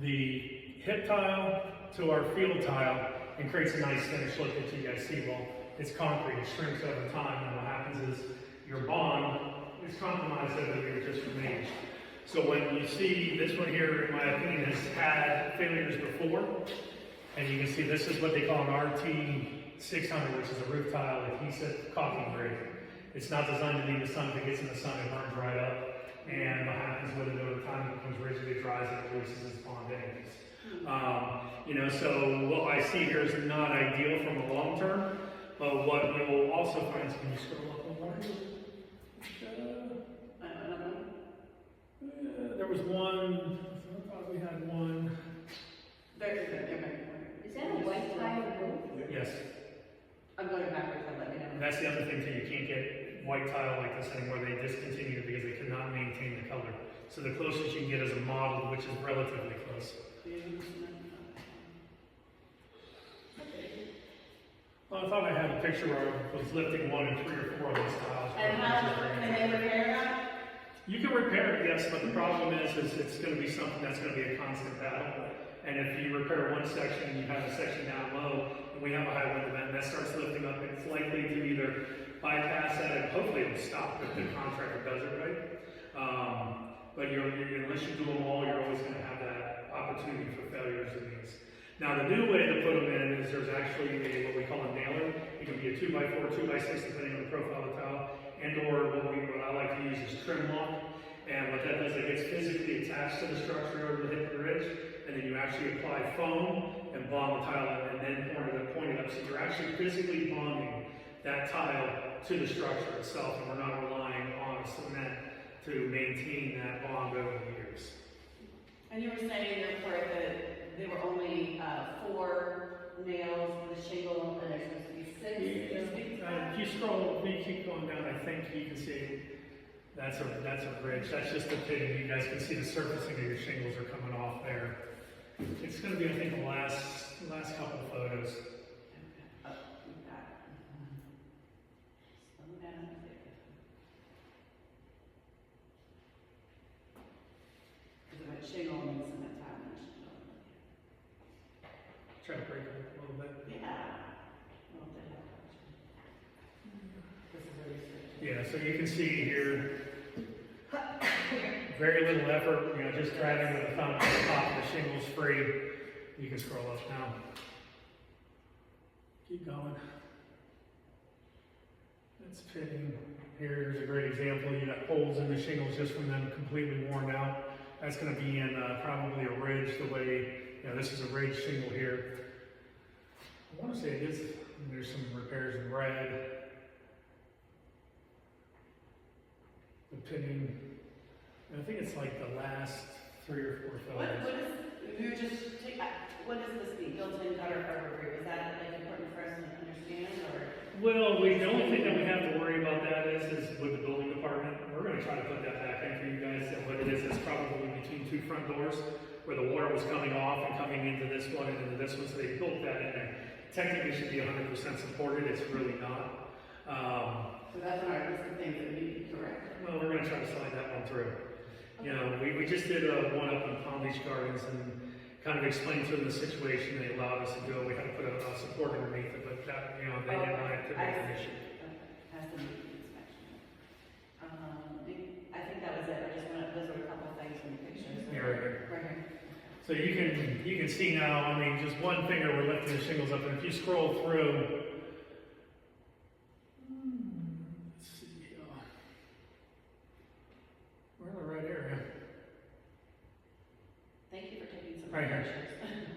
the hip tile to our field tile and creates a nice finished look that you guys see. Well, it's concrete, it shrinks over time, and what happens is your bond is compromised over the year just from age. So when you see this one here, in my opinion, has had failures before, and you can see this is what they call an RT600, which is a roof tile adhesive caulking grade. It's not designed to need the sun. If it gets in the sun, it burns right up. And what happens with it over time, it becomes rigid, it dries, and it releases its bond anyways. You know, so what I see here is not ideal from the long term, but what you'll also find, can you scroll up one more? There was one, I thought we had one. Is that a white tile roof? Yes. I'm going backwards, I'll let you know. And that's the other thing too, you can't get white tile like this anymore. They discontinued it because they could not maintain the color. So the closest you can get is a model, which is relatively close. Well, I thought I had a picture where I was lifting 1 and 3 or 4 of these tiles. And how can they repair that? You can repair it, yes, but the problem is it's going to be something that's going to be a constant battle. And if you repair one section, you have a section down low, and we have a high wind event, and that starts lifting up, it's likely to either bypass that, and hopefully it'll stop if the contractor does it right. But unless you do them all, you're always going to have that opportunity for failures in these. Now, the new way to put them in is there's actually what we call a nailer. It can be a 2x4, 2x6, depending on the profile of the tile, and or what I like to use is trim lock. And what that does, it gets physically attached to the structure over the hip of the ridge, and then you actually apply foam and bond the tile and then point it up. So you're actually physically bonding that tile to the structure itself, and we're not relying on cement to maintain that bond over the years. And you were saying in your report that there were only 4 nails with a shingle, and there's supposed to be 6. If you scroll, if you keep going down, I think you can see that's a ridge. That's just a pitting. You guys can see the surfacing of your shingles are coming off there. It's going to be, I think, the last couple of photos. Oh, we've got it. Slow down a bit. Because of a shingle and cement tile and shingle. Try to break it a little bit. Yeah. Well, they have this is very strange. Yeah, so you can see here, very little effort, just dragging with the thumb on the top of the shingles free. You can scroll up now. Keep going. That's pitting. Here's a great example. You got holes in the shingles just from them completely worn out. That's going to be in probably a ridge the way, this is a ridge shingle here. I want to say it is, there's some repairs in red. The pitting, I think it's like the last 3 or 4 photos. What does this mean? Built-in gutter cover roof? Is that like important for us to understand, or? Well, the only thing that we have to worry about that is with the building department. We're going to try to put that back in for you guys. And what it is probably between 2 front doors where the water was coming off and coming into this one and into this one. So they built that in there. Technically, it should be 100% supported. It's really not. So that's our list of things that need to be corrected. Well, we're going to try to slide that one through. Okay. We just did one up in Palm Beach Gardens and kind of explained to them the situation. They allowed us to do it. We had to put a support underneath it, but that, they didn't want it to be an issue. Okay, has to meet the inspection. I think that was it. I just wanted, those were a couple of things from the pictures. Yeah, right here. Right here. So you can see now, just one finger, we're lifting the shingles up, and if you scroll through, let's see, we're in the right area. Thank you for taking some Right here. pictures.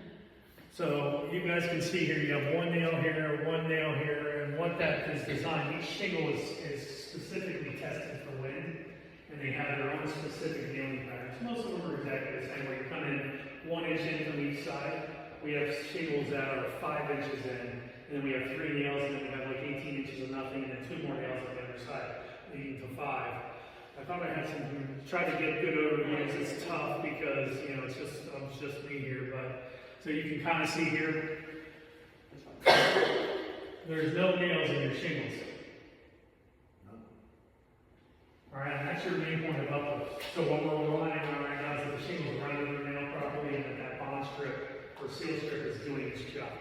So you guys can see here, you have one nail here, and what that is designed, each shingle is specifically tested for wind, and they have their own specific nailing patterns. Most of them are exactly the same, where you come in 1 inch in from each side. We have shingles that are 5 inches in, and then we have 3 nails, and then we have like 18 inches of nothing, and then 2 more nails on the other side, leading to 5. I thought I had some, try to get good overviews. It's tough because, it's just me here, but, so you can kind of see here, there's no nails in your shingles. All right, and that's your main point of uplift. So what we're relying on right now is that the shingles run over the nail properly and that bond strip or seal strip is doing its job,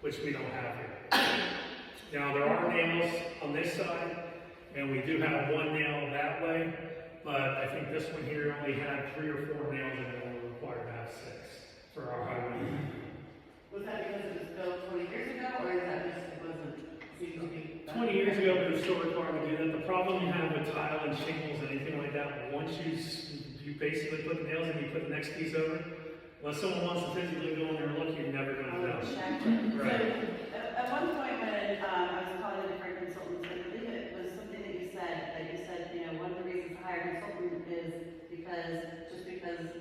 which we don't have here. Now, there are nails on this side, and we do have 1 nail that way, but I think this one here only had 3 or 4 nails in it, and we're required to have 6 for our highway. Was that because it was built 20 years ago, or is that just it wasn't seemed to be? 20 years ago, we were still required to do that. The problem you have with tile and shingles, anything like that, once you basically put the nails in, you put the next piece over, unless someone wants to physically go in there and look, you're never going to know. Right. At one point when I was calling the different consultants, I believe it was something that you said, one of the reasons to hire a consultant is because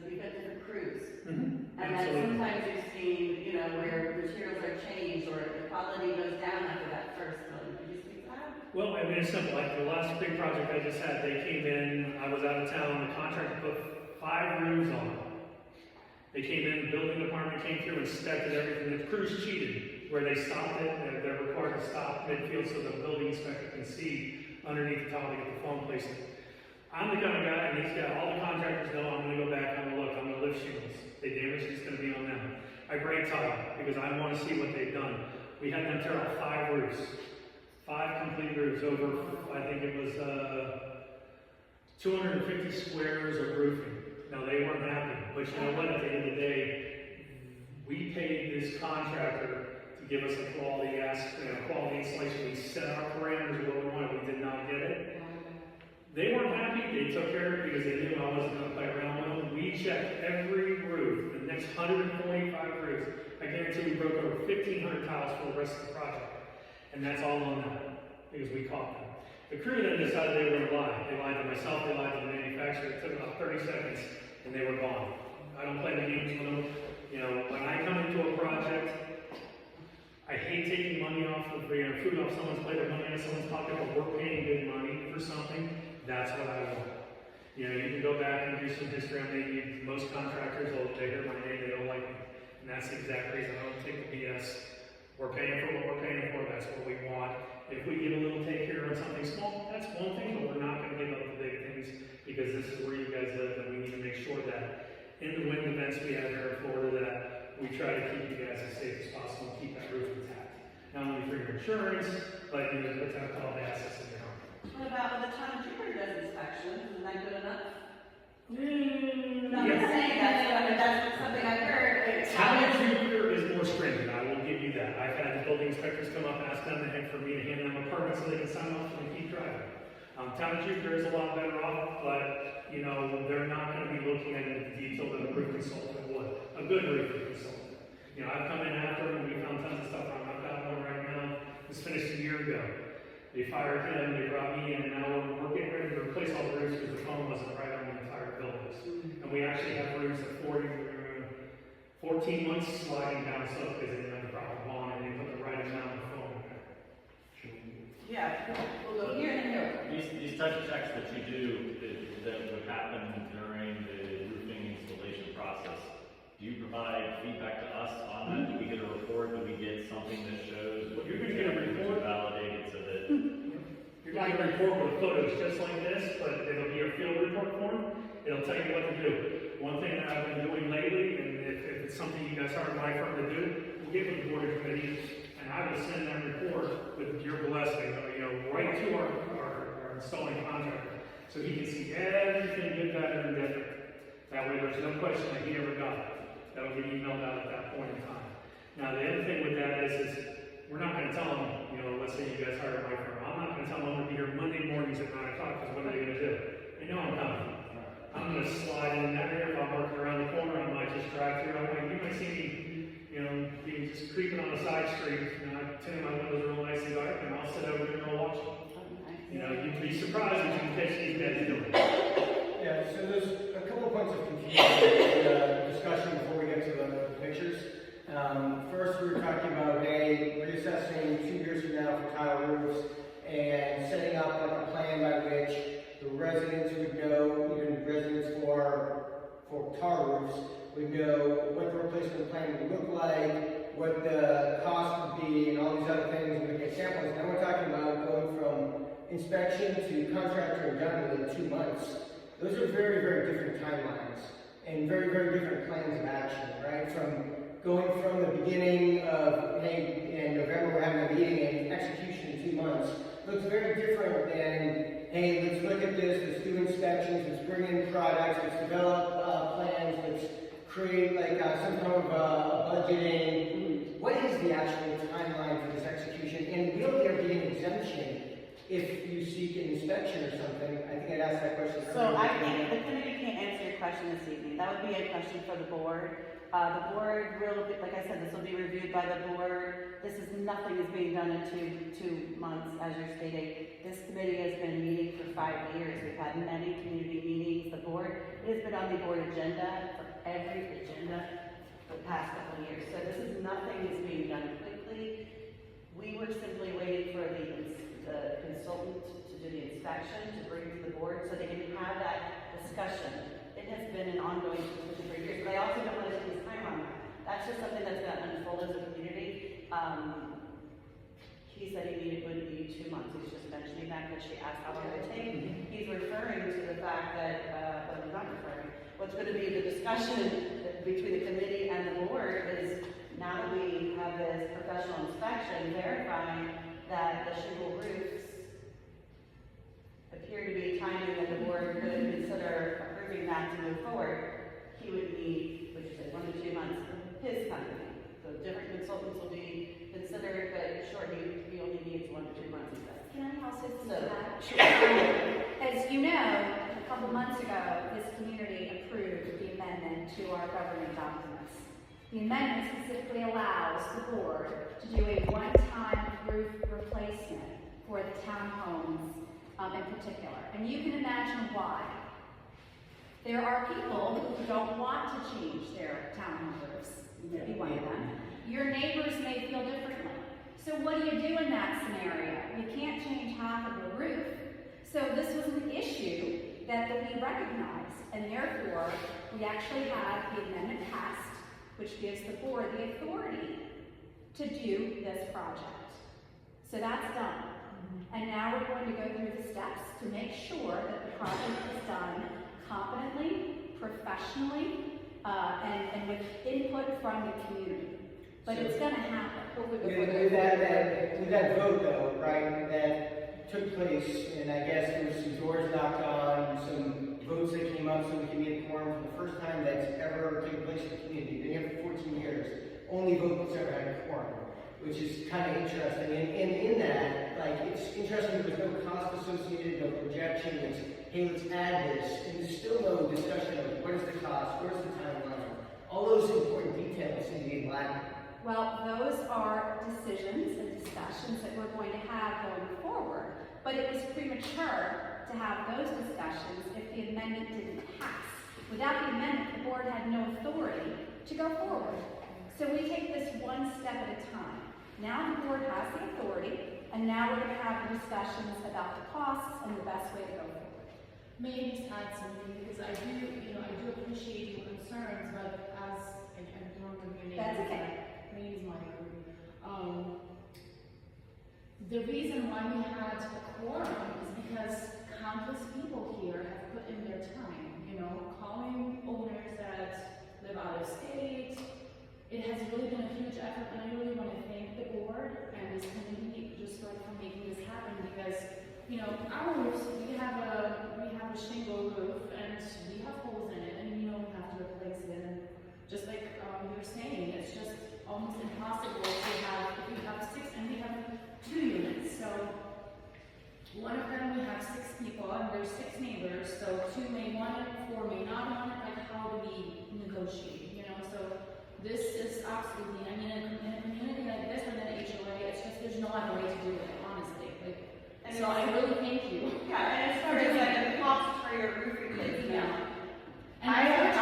we've got different crews. Mm-hmm. And then sometimes you've seen, where materials are changed or the quality goes down after that first one. Could you speak to that? Well, it's simple. Like the last big project I just had, they came in, I was out of town, the contractor put 5 roofs on. They came in, the building department came through, inspected everything. The crews cheated where they stopped it. They're required to stop midfield so the building inspector can see underneath the tile to get the foam placement. I'm the kind of guy, and all the contractors know I'm going to go back, I'm going to look, I'm going to lift shingles. They damage, it's going to be on them. I grade tile because I want to see what they've done. We had them tear out 5 roofs. 5 complete roofs over, I think it was 250 squares of roofing. Now, they weren't happy, but you know what? At the end of the day, we paid this contractor to give us a quality installation. We set our parameters of what we wanted. We did not get it. They weren't happy, they took care of it because they knew I wasn't gonna play around with them. We checked every roof, the next 145 roofs. I guarantee we broke over 1,500 tiles for the rest of the project. And that's all on them, because we caught them. The crew then decided they were gonna lie. They lied to myself, they lied to the manufacturer. It took about 30 seconds, and they were gone. I don't play the games with them. You know, when I come into a project, I hate taking money off of, food off someone's plate or money out of someone's pocket, but we're paying good money for something. That's what I want. You know, you can go back and do some history on me. Most contractors, they hear my name, they don't like me. And that's the exact reason I don't take the BS. We're paying for what we're paying for, that's what we want. If we get a little take care on something small, that's one thing, but we're not gonna give up the big things because this is where you guys live, and we need to make sure that in the wind events we have here in Florida, that we try to keep you guys as safe as possible and keep that roof intact. Not only for your insurance, but you know, protect all the assets in your home. What about when the town of Jupiter does inspections? Isn't that good enough? No, I'm Yes. just saying, that's something I've heard. Town of Jupiter is more stringent, I will give you that. I've had the building inspectors come up and ask them for me to hand them a permit so they can sign off and keep driving. Town of Jupiter is a lot better off, but, you know, they're not gonna be looking at it in detail that a roof consultant would. A good roof consultant. You know, I've come in after them, we found tons of stuff wrong. I've got one right now, it was finished a year ago. They fired him, they brought me in, and now we're getting ready to replace all the roofs because the foam wasn't right on the entire buildings. And we actually have roofs at 14 months sliding down slope because they didn't have the proper bond and they put the right amount of foam in there. Yeah, we'll go here and here. These types of checks that you do, that would happen during the roofing installation process, do you provide feedback to us on that? Do we get a report? Do we get something that shows what You're gonna get a report. validated so that? You're going to get a report with photos just like this, but it'll be a field report form. It'll tell you what to do. One thing that I've been doing lately, and if it's something you guys hired my firm to do, we'll get with the board of committee, and I will send that report with your blessing, you know, right to our installing contractor, so he can see everything good, bad, and different. That way, there's no question that he ever got it. That'll get emailed out at that point in time. Now, the other thing with that is we're not going to tell them, you know, let's say you guys hired my firm. I'm not going to tell them I'm going to be here Monday mornings at 9 o'clock, because what are they going to do? They know I'm coming. I'm going to slide in that area. If I'm working around the corner, I might just drive through. You might see me, you know, being just creeping on the side street. You know, I tend my windows real nice and dark, and I'll sit over there and I'll watch them. You know, you'd be surprised what you can catch these guys doing. Yeah, so there's a couple of points of confusion in the discussion before we get to the pictures. First, we were talking about, hey, reassessing 2 years from now for tile roofs and setting up like a plan by which the residents would know, even residents for tar roofs, would know what the replacement plan would look like, what the cost would be, and all these other things, and we get samples. Now we're talking about going from inspection to contractor and done within 2 months. Those are very, very different timelines and very, very different plans of action, right? From going from the beginning of, hey, in November we're having a meeting and execution in 2 months, looks very different than, hey, let's look at this, let's do inspections, let's bring in products, let's develop plans, let's create like some kind of budgeting. What is the actual timeline for this execution? And will there be an exemption if you seek an inspection or something? I think I'd asked that question earlier. So the committee can't answer your question this evening. That would be a question for the board. The board will, like I said, this will be reviewed by the board. Nothing is being done in two months, as you're stating. This committee has been meeting for 5 years. We've had many community meetings. The board, it has been on the board agenda for every agenda for the past couple of years. So nothing is being done quickly. We were simply waiting for the consultant to do the inspection, to bring to the board so they can have that discussion. It has been an ongoing discussion for years, but I also don't want to take time on that. That's just something that's going to unfold as a community. He said he wouldn't need 2 months. He's just mentioning that because she asked how long it would take. He's referring to the fact that, well, he's not referring. What's going to be the discussion between the committee and the board is now that we have this professional inspection verifying that the shingle roofs appear to be timing that the board could consider approving that to move forward, he would need, which is 1 to 2 months, his company. So different consultants will be considered, but sure, he only needs 1 to 2 months. Can I also say So, that? As you know, to our governing documents. The amendment specifically allows the board to do a one-time roof replacement for the townhomes in particular. And you can imagine why. There are people who don't want to change their townhome roofs. You may be one of them. Your neighbors may feel differently. So what do you do in that scenario? You can't change half of the roof. So this was an issue that we recognized, and therefore we actually had the amendment passed, which gives the board the authority to do this project. So that's done. And now we're going to go through the steps to make sure that the project is done competently, professionally, and with input from the community. But it's going to happen. With that vote though, right, that took place, and I guess there was some doors knocked on, some votes that came up so we can get quorum for the first time that's ever taken place in the community. Been here for 14 years, only vote that's ever had a quorum, which is kind of interesting. And in that, like, it's interesting there's no cost associated, no projection, it's, hey, let's add this, and there's still no discussion of what is the cost, where's the timeline. All those important details seem to be lacking. Well, those are decisions and discussions that we're going to have going forward. But it was premature to have those discussions if the amendment didn't pass. Without the amendment, the board had no authority to go forward. So we take this one step at a time. Now the board has the authority, and now we're going to have the discussions about the costs and the best way to go forward. May I just add something, because I do appreciate your concerns, but as, I don't remember your name. That's okay. My name is Maya. The reason why we had a quorum is because countless people here have put in their time, calling owners that live out of state. It has really been a huge effort, and I really want to thank the board and this committee just for making this happen, because our roofs, we have a shingle roof and we have holes in it, and we have to replace it. And just like you're saying, it's just almost impossible to have, if we have 6 and we have 2 units. So one of them we have 6 people and there's 6 neighbors, so 2 may want it, 4 may not want it. Like, how do we negotiate? So this is absolutely, in a community like this, and an HOA, it's just, there's no other way to do it, honestly. So I really thank you. Yeah, and as far as the cost for your roof replacement. Yeah. And I have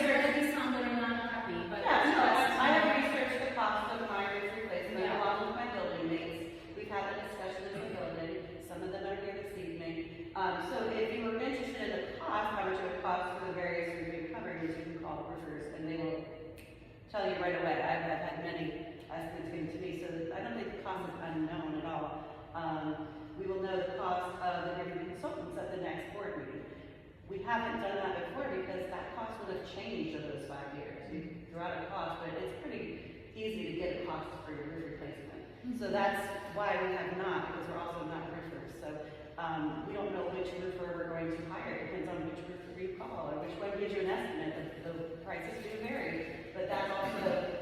there to be some that are not happy, but I have researched the cost of my roof replacement along with my building mates. We've had a discussion in the building. Some of them are here this evening. So if you were interested in the cost, how much it would cost for the various roofing coverings, you can call roofers and they will tell you right away. I've had many estimates given to me, so I don't think the cost is unknown at all. We will know the cost of the roofing consultants at the next board meeting. We haven't done that before because that cost would have changed over those 5 years. We threw out a cost, but it's pretty easy to get a cost for your roof replacement. So that's why we have not, because we're also not roofers. So we don't know which roofer we're going to hire. It depends on which roofer you call or which one gives you an estimate. The prices do vary, but that also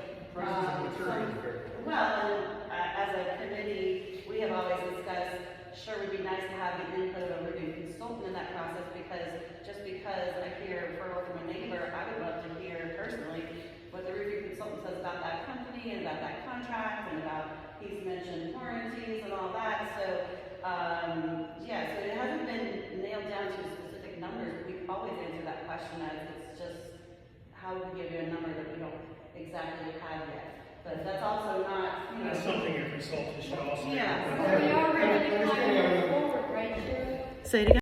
as a committee, we have always discussed, sure, it would be nice to have the input of a roofing consultant in that process, because just because I hear referral from a neighbor, I would love to hear personally what the roofing consultant says about that company and about that contract and about, he's mentioned warranties and all that. So so it hasn't been nailed down to specific numbers, but we always answer that question as it's just how we give you a number that we don't exactly have yet. But that's also not, That's something your consultant should also. Yeah. So we are ready to kind of move forward, right? Say it again.